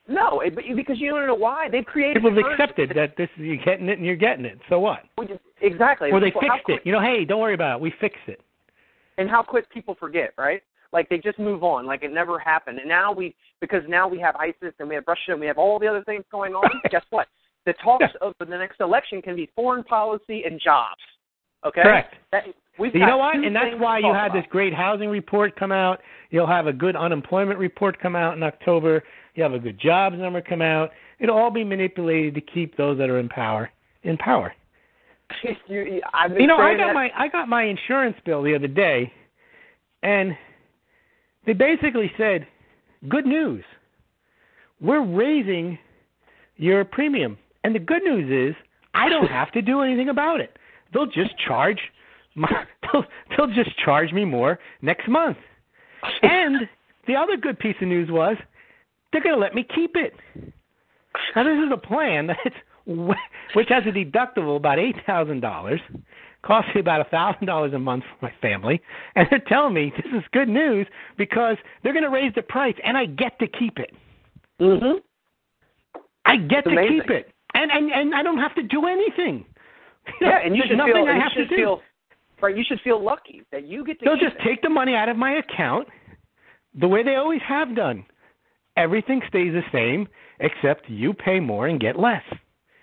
No, because you don't know why. They've created... People have accepted that you're getting it and you're getting it. So what? Exactly. Or they fixed it. Hey, don't worry about it. We fixed it. And how quick people forget, right? Like they just move on, like it never happened. And now because now we have ISIS and we have Russia and we have all the other things going on, guess what? The talks of the next election can be foreign policy and jobs. Okay? Correct. You know what? And that's why you had this great housing report come out. You'll have a good unemployment report come out in October. You have a good jobs number come out. It'll all be manipulated to keep those that are in power in power. I got my insurance bill the other day, and they basically said, good news, we're raising your premium. And the good news is I don't have to do anything about it. They'll just charge me more next month. And the other good piece of news was they're going to let me keep it. Now, this is a plan which has a deductible about $8,000, costs me about $1,000 a month for my family, and they're telling me this is good news because they're going to raise the price, and I get to keep it. Mm-hmm. I get to keep it, and I don't have to do anything. Yeah, and you should nothing feel. I have to do. Right, you should feel lucky that you get to. They'll just take the money out of my account, the way they always have done. Everything stays the same, except you pay more and get less.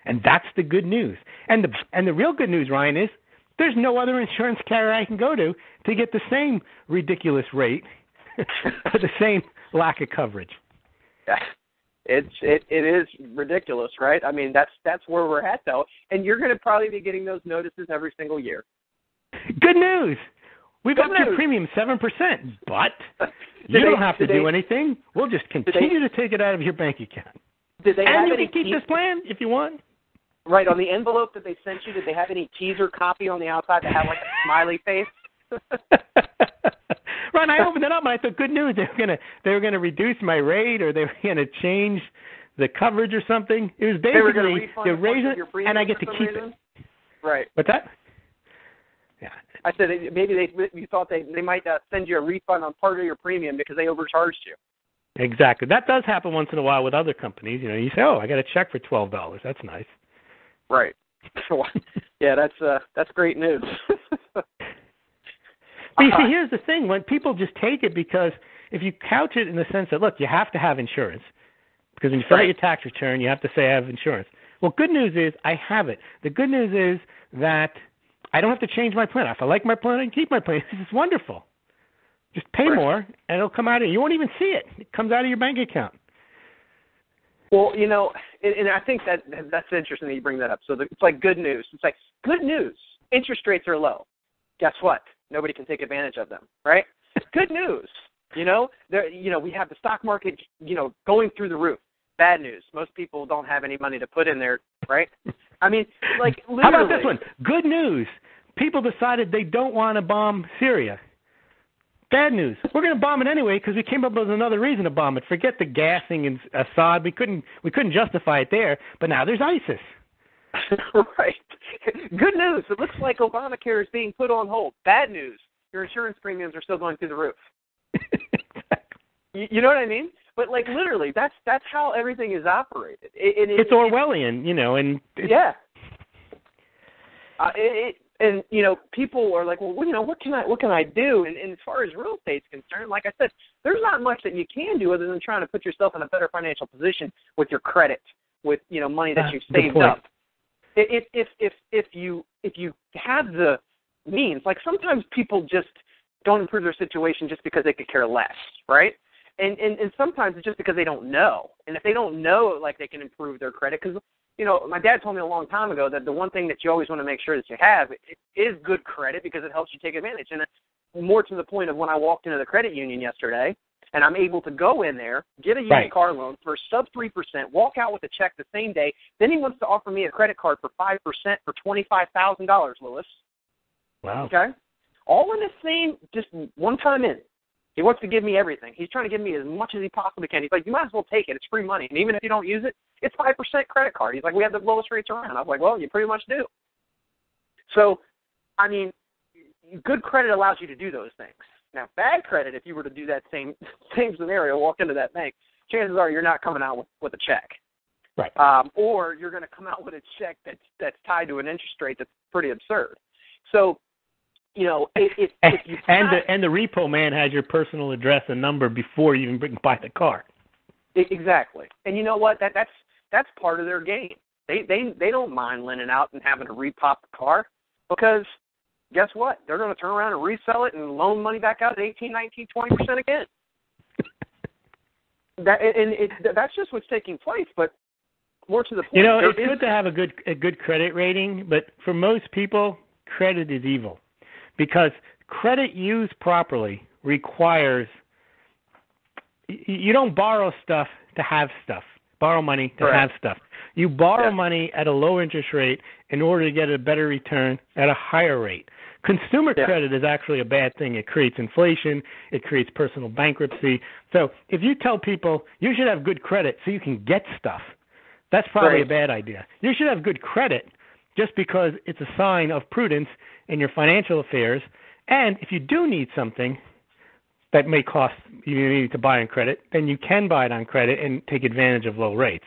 And that's the good news. And the real good news, Ryan, is there's no other insurance carrier I can go to get the same ridiculous rate for the same lack of coverage. Yeah. It is ridiculous, right? I mean, that's where we're at, though. And you're going to probably be getting those notices every single year. Good news. We've upped your premium 7%, but you don't have to do anything. We'll just continue to take it out of your bank account. And you can keep this plan if you want. Right, on the envelope that they sent you, did they have any teaser copy on the outside that had like a smiley face? Right, I opened it up and I thought, good news, they were gonna reduce my rate, or they were gonna change the coverage or something. It was basically they're raising it and I get to keep it. Right. What's that? Yeah. I said maybe you thought they might send you a refund on part of your premium because they overcharged you. Exactly. That does happen once in a while with other companies. You know, you say, oh, I got a check for $12. That's nice. Right. Yeah, that's great news. But you see, here's the thing. When people just take it, because if you couch it in the sense that, look, you have to have insurance, because when you fill out your tax return, you have to say I have insurance. Well, good news is I have it. The good news is that I don't have to change my plan. If I like my plan, I can keep my plan. It's wonderful. Just pay more, and it'll come out of you. You won't even see it. It comes out of your bank account. Well, you know, and I think that's interesting that you bring that up. So it's like good news. It's like, good news. Interest rates are low. Guess what? Nobody can take advantage of them, right? Good news. You know, we have the stock market, going through the roof. Bad news. Most people don't have any money to put in there, right? I mean, like, literally. How about this one? Good news. People decided they don't want to bomb Syria. Bad news. We're going to bomb it anyway because we came up with another reason to bomb it. Forget the gassing in Assad. We couldn't justify it there, but now there's ISIS. Right. Good news. It looks like Obamacare is being put on hold. Bad news. Your insurance premiums are still going through the roof. You know what I mean? But like literally, that's how everything is operated. It's Orwellian, and yeah. And people are like, well, what can I do? And as far as real estate's concerned, like I said, there's not much that you can do other than trying to put yourself in a better financial position with your credit, with money that you've saved up. If you have the means, like sometimes people just don't improve their situation just because they could care less, right? And sometimes it's just because they don't know. And if they don't know, like, they can improve their credit, because my dad told me a long time ago that the one thing that you always want to make sure that you have is good credit, because it helps you take advantage. And more to the point of when I walked into the credit union yesterday, and I'm able to go in there, get a used car loan for sub 3%, walk out with a check the same day. Then he wants to offer me a credit card for 5% for $25,000, Lewis. Wow. Okay? All in the same, just one time in. He wants to give me everything. He's trying to give me as much as he possibly can. He's like, you might as well take it. It's free money. And even if you don't use it, it's 5% credit card. He's like, we have the lowest rates around. I was like, well, you pretty much do. So, I mean, good credit allows you to do those things. Now, bad credit, if you were to do that same scenario, walk into that bank, chances are you're not coming out with a check. Right. Or you're going to come out with a check that's tied to an interest rate that's pretty absurd. So, if you and the repo man has your personal address and number before you even buy the car. Exactly. And you know what? That's part of their game. They don't mind lending out and having to repop the car, because guess what? They're going to turn around and resell it and loan money back out at 18, 19, 20% again. That's just what's taking place. But more to the point, it's good to have a good credit rating, but for most people, credit is evil. Because credit used properly requires, you don't borrow stuff to have stuff, borrow money to have stuff. You borrow money at a low interest rate in order to get a better return at a higher rate. Consumer credit is actually a bad thing. It creates inflation. It creates personal bankruptcy. So if you tell people you should have good credit so you can get stuff, that's probably a bad idea. You should have good credit just because it's a sign of prudence in your financial affairs. And if you do need something that may cost you need to buy on credit, then you can buy it on credit and take advantage of low rates.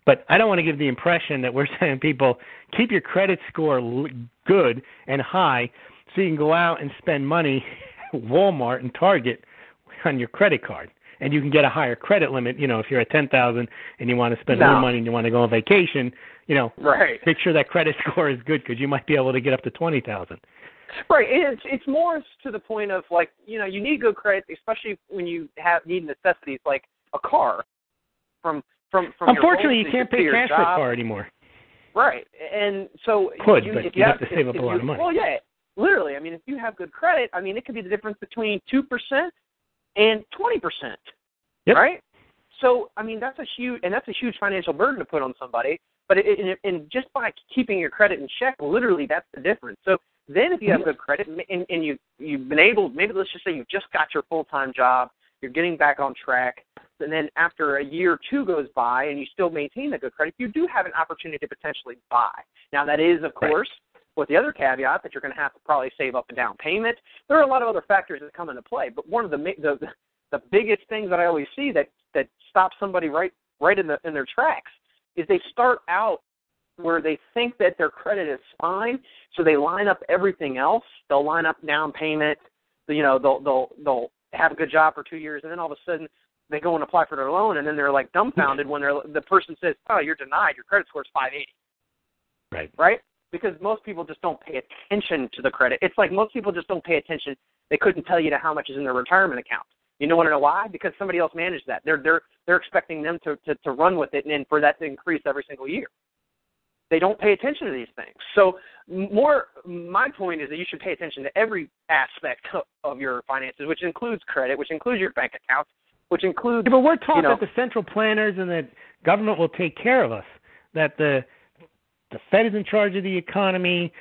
But I don't want to give the impression that we're saying people keep your credit score good and high so you can go out and spend money at Walmart and Target on your credit card. And you can get a higher credit limit, if you're at $10,000 and you want to spend more money and you want to go on vacation, make sure that credit score is good, because you might be able to get up to $20,000. Right. It's more to the point of, like, you need good credit, especially when you need necessities like a car from Unfortunately, you can't pay cash for a car anymore. Right. And so but you have to save up a lot of money. Well, yeah, literally. I mean, if you have good credit, I mean, it could be the difference between 2% and 20%. Yep. Right? So, I mean, that's a huge financial burden to put on somebody. But and just by keeping your credit in check, literally that's the difference. So then if you have good credit and you've been able, maybe let's just say you just got your full-time job, you're getting back on track, and then after a year or two goes by and you still maintain the good credit, you do have an opportunity to potentially buy. Now that is, of course, with the other caveat that you're going to have to probably save up a down payment. There are a lot of other factors that come into play, but one of the biggest things that I always see that stops somebody right in their tracks is they start out where they think that their credit is fine, so they line up everything else. They'll line up down payment. They'll have a good job for 2 years, and then all of a sudden they go and apply for their loan, and then they're like dumbfounded when the person says, "Oh, you're denied. Your credit score is 580." Right? Because most people just don't pay attention to the credit. It's like most people just don't pay attention. They couldn't tell you how much is in their retirement account. You want to know why? Because somebody else managed that. They're expecting them to run with it and for that to increase every single year. They don't pay attention to these things. So my point is that you should pay attention to every aspect of your finances, which includes credit, which includes your bank accounts, which includes... Yeah, but we're taught that the central planners and that government will take care of us, that the Fed is in charge of the economy.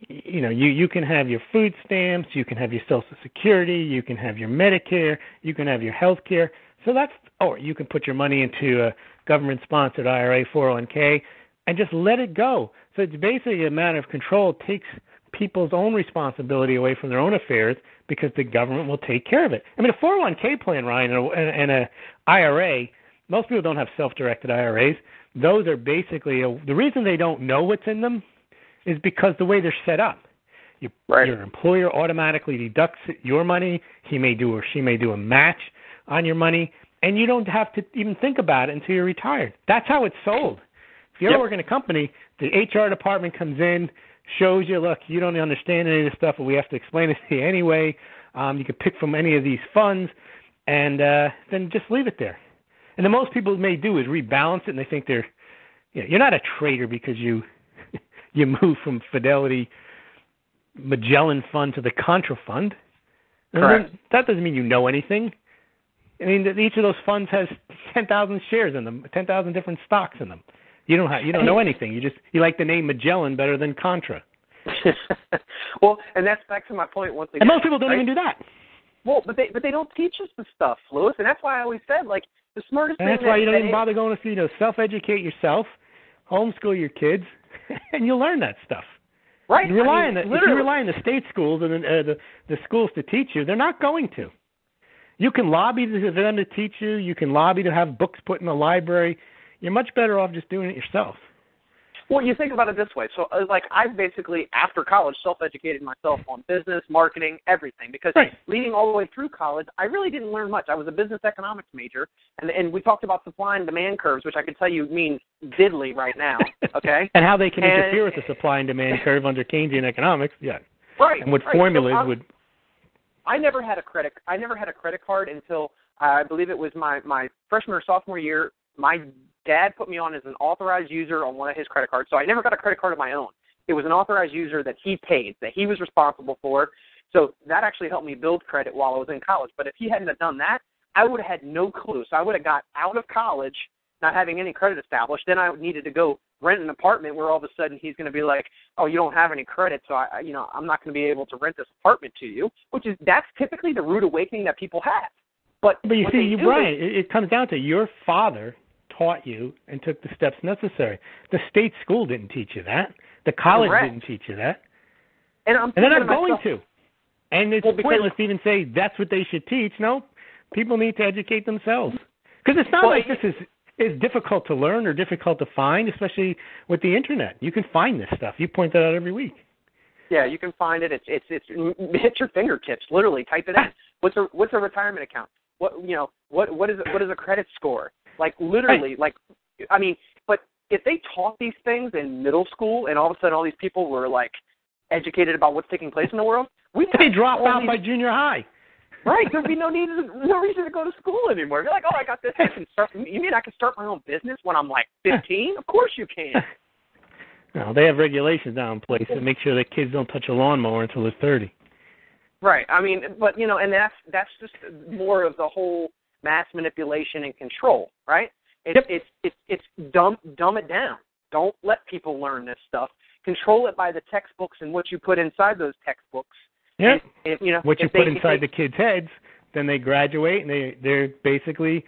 You can have your food stamps, you can have your Social Security, you can have your Medicare, you can have your health care. So or you can put your money into a government-sponsored IRA, 401k, and just let it go. So it's basically a matter of control. It takes people's own responsibility away from their own affairs because the government will take care of it. I mean, a 401k plan, Ryan, and an IRA, most people don't have self-directed IRAs. Those are basically, the reason they don't know what's in them is because the way they're set up. Your employer automatically deducts your money. He may do or she may do a match on your money, and you don't have to even think about it until you're retired. That's how it's sold. If you ever work in a company, the HR department comes in, shows you, look, you don't understand any of this stuff, but we have to explain it to you anyway. You can pick from any of these funds, and then just leave it there. And the most people may do is rebalance it, and they think you're not a trader because you move from Fidelity Magellan Fund to the Contra Fund. Correct. That doesn't mean you know anything. I mean, each of those funds has 10,000 shares in them, 10,000 different stocks in them. You don't know anything. You like the name Magellan better than Contra. Well, and that's back to my point once again. And most people don't even do that. Well, but they don't teach us the stuff, Lewis, and that's why I always said, like, the smartest and thing. That's why you don't even bother going to self-educate yourself, homeschool your kids, and you'll learn that stuff. Right. If you rely on the state schools and the schools to teach you, they're not going to. You can lobby for them to teach you. You can lobby to have books put in the library. You're much better off just doing it yourself. Well, you think about it this way. So, I basically, after college, self-educated myself on business, marketing, everything. Because leading all the way through college, I really didn't learn much. I was a business economics major, and we talked about supply and demand curves, which I can tell you means diddly right now, okay? And how they can interfere with the supply and demand curve under Keynesian economics, Right. And what formulas would... I never had a credit card until, I believe it was my freshman or sophomore year. My dad put me on as an authorized user on one of his credit cards, so I never got a credit card of my own. It was an authorized user that he paid, that he was responsible for. So that actually helped me build credit while I was in college. But if he hadn't have done that, I would have had no clue. So I would have got out of college not having any credit established. Then I needed to go rent an apartment where all of a sudden he's going to be like, oh, you don't have any credit, so I'm not going to be able to rent this apartment to you, that's typically the rude awakening that people have. But you see, Brian, it comes down to your father taught you and took the steps necessary. The state school didn't teach you that. The college didn't teach you that. And they're not going to. And it's pointless to even say that's what they should teach. No, people need to educate themselves. Because it's not like this is difficult to learn or difficult to find, especially with the Internet. You can find this stuff. You point that out every week. Yeah, you can find it. It's hit your fingertips. Literally, type it in. What's a retirement account? What is a credit score? Like literally, but if they taught these things in middle school, and all of a sudden all these people were like educated about what's taking place in the world, they drop out by junior high. Right, there'd be no reason to go to school anymore. You're like, oh, I got this. You mean I can start my own business when I'm like 15? Of course you can. No, they have regulations now in place that make sure that kids don't touch a lawnmower until they're 30. Right. I mean, but and that's just more of the whole mass manipulation and control, right? It's dumb it down. Don't let people learn this stuff. Control it by the textbooks and what you put inside those textbooks. Yeah. If, you know, what you put inside the kids' heads, then they graduate and they're basically,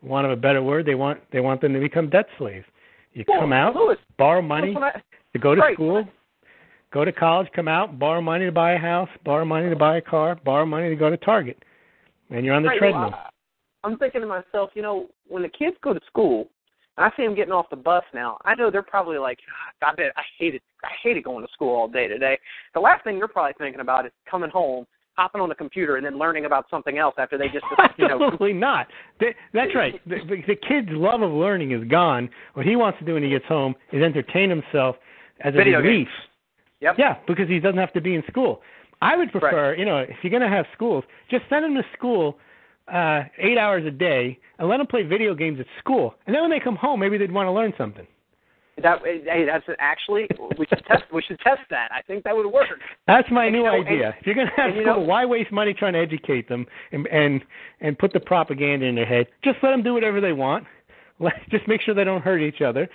want of a better word, they want them to become debt slaves. You come out, Louis, borrow money to go to school, go to college, come out, borrow money to buy a house, borrow money to buy a car, borrow money to go to Target, and you're on the treadmill. Well, I'm thinking to myself, you know, when the kids go to school, and I see them getting off the bus now, I know they're probably like, I bet I hated going to school all day today. The last thing you're probably thinking about is coming home, hopping on the computer, and then learning about something else after they just, you know. Absolutely not. That's right. The kid's love of learning is gone. What he wants to do when he gets home is entertain himself as a relief. Yep. Yeah, because he doesn't have to be in school. I would prefer, you know, if you're going to have schools, just send them to school 8 hours a day and let them play video games at school. And then when they come home, maybe they'd want to learn something. That's actually, we should test that. I think that would work. That's my new idea. If you're going to have school, why waste money trying to educate them and put the propaganda in their head? Just let them do whatever they want. Just make sure they don't hurt each other.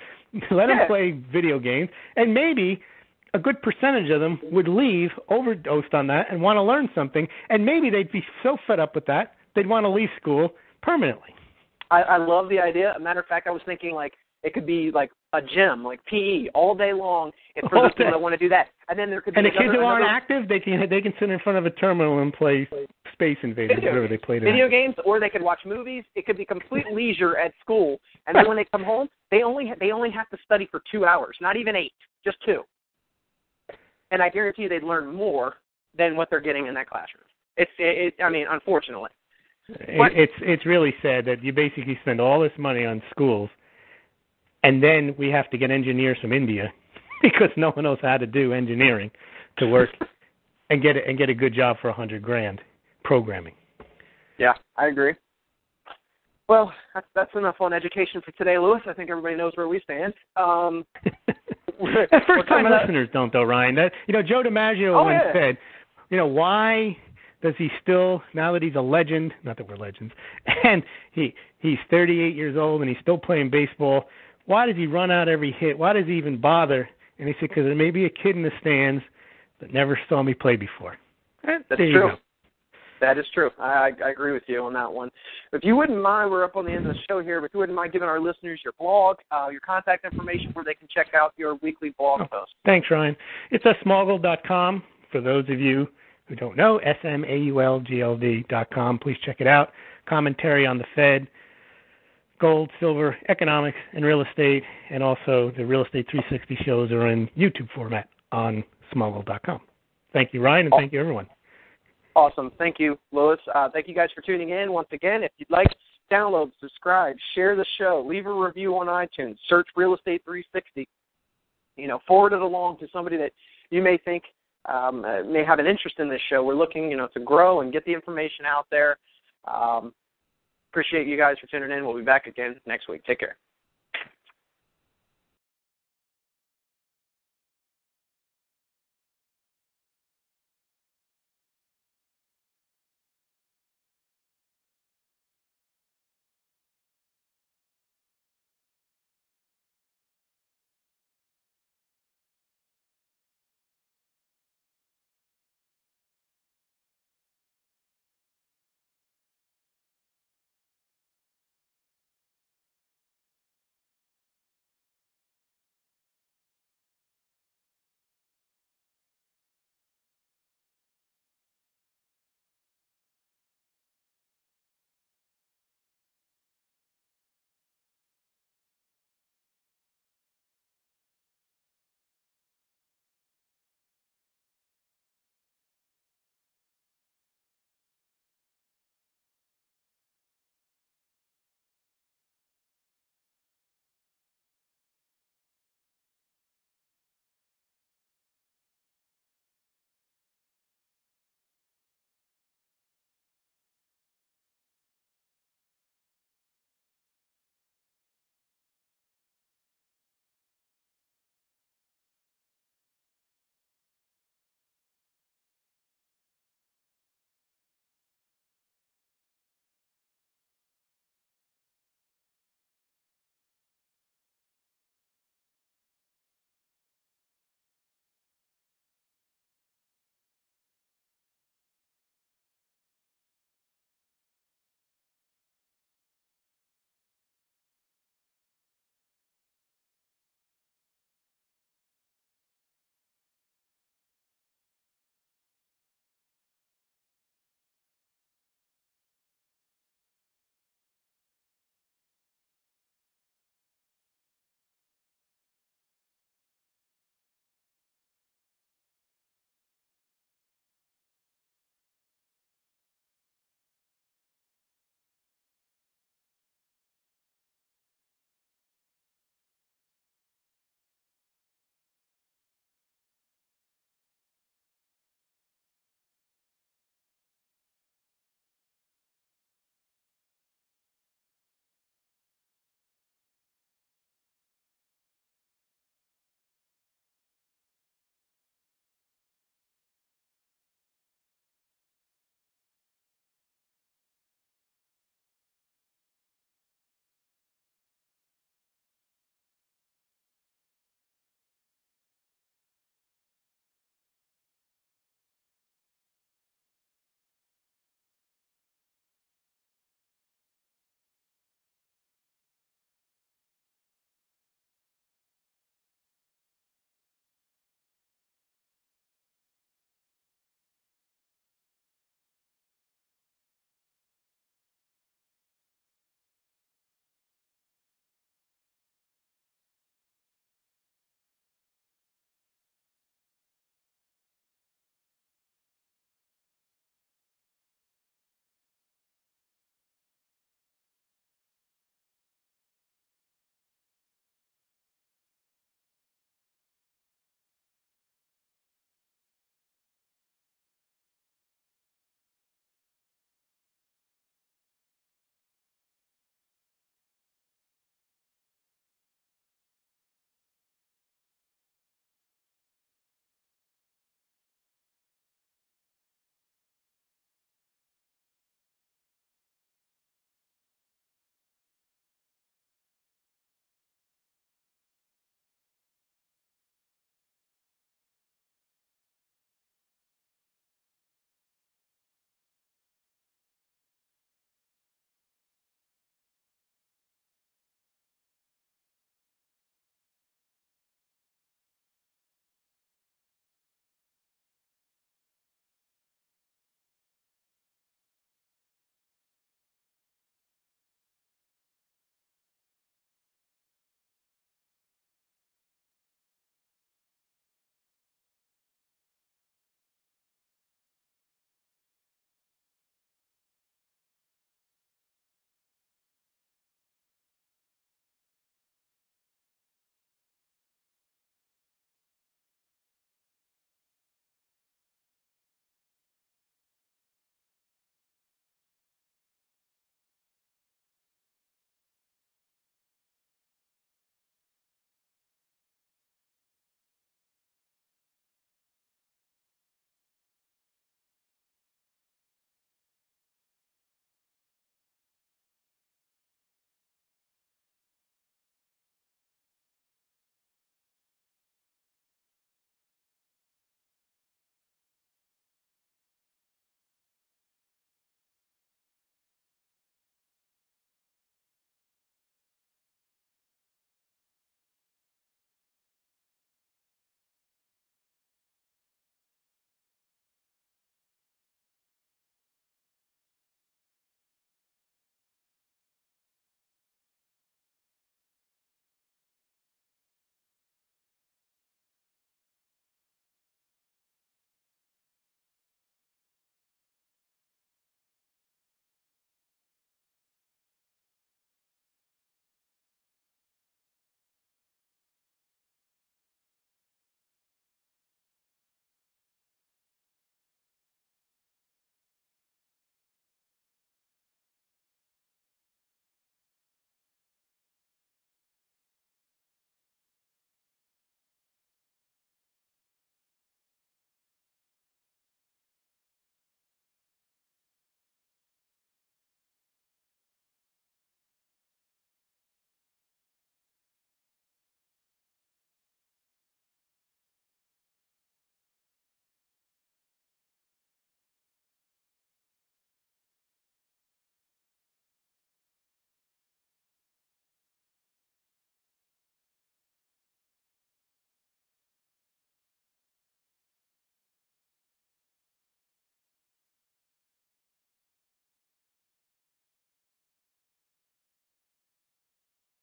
Let them play video games. And maybe a good percentage of them would leave, overdosed on that, and want to learn something. And maybe they'd be so fed up with that, they'd want to leave school permanently. I love the idea. As a matter of fact, I was thinking, like, it could be like a gym, like PE, all day long, and for the people that want to do that. And then there could be the kids who aren't active, they can sit in front of a terminal and play Space Invaders, whatever they play. Video games, or they could watch movies. It could be complete leisure at school. And then when they come home, they only have to study for 2 hours, not even 8, just 2. And I guarantee you they'd learn more than what they're getting in that classroom. I mean, unfortunately. It's really sad that you basically spend all this money on schools, and then we have to get engineers from India because no one knows how to do engineering to work and get a good job for $100,000 programming. Yeah, I agree. Well, that's enough on education for today, Louis. I think everybody knows where we stand. First-time listeners don't, though, Ryan. Joe DiMaggio once said, why does he still, now that he's a legend, not that we're legends, and he's 38 years old and he's still playing baseball, why does he run out every hit? Why does he even bother? And he said, because there may be a kid in the stands that never saw me play before. That's true. That is true. I agree with you on that one. If you wouldn't mind, we're up on the end of the show here, but if you wouldn't mind giving our listeners your blog, your contact information where they can check out your weekly blog post. Thanks, Ryan. It's smogld.com. For those of you who don't know, SMAULGLD.com. Please check it out. Commentary on the Fed, gold, silver, economics, and real estate, and also the Real Estate 360 shows are in YouTube format on smogld.com. Thank you, Ryan, and thank you, everyone. Awesome. Thank you, Louis. Thank you guys for tuning in. Once again, if you'd like, download, subscribe, share the show, leave a review on iTunes, search Real Estate 360. Forward it along to somebody that you may think may have an interest in this show. We're looking, to grow and get the information out there. Appreciate you guys for tuning in. We'll be back again next week. Take care.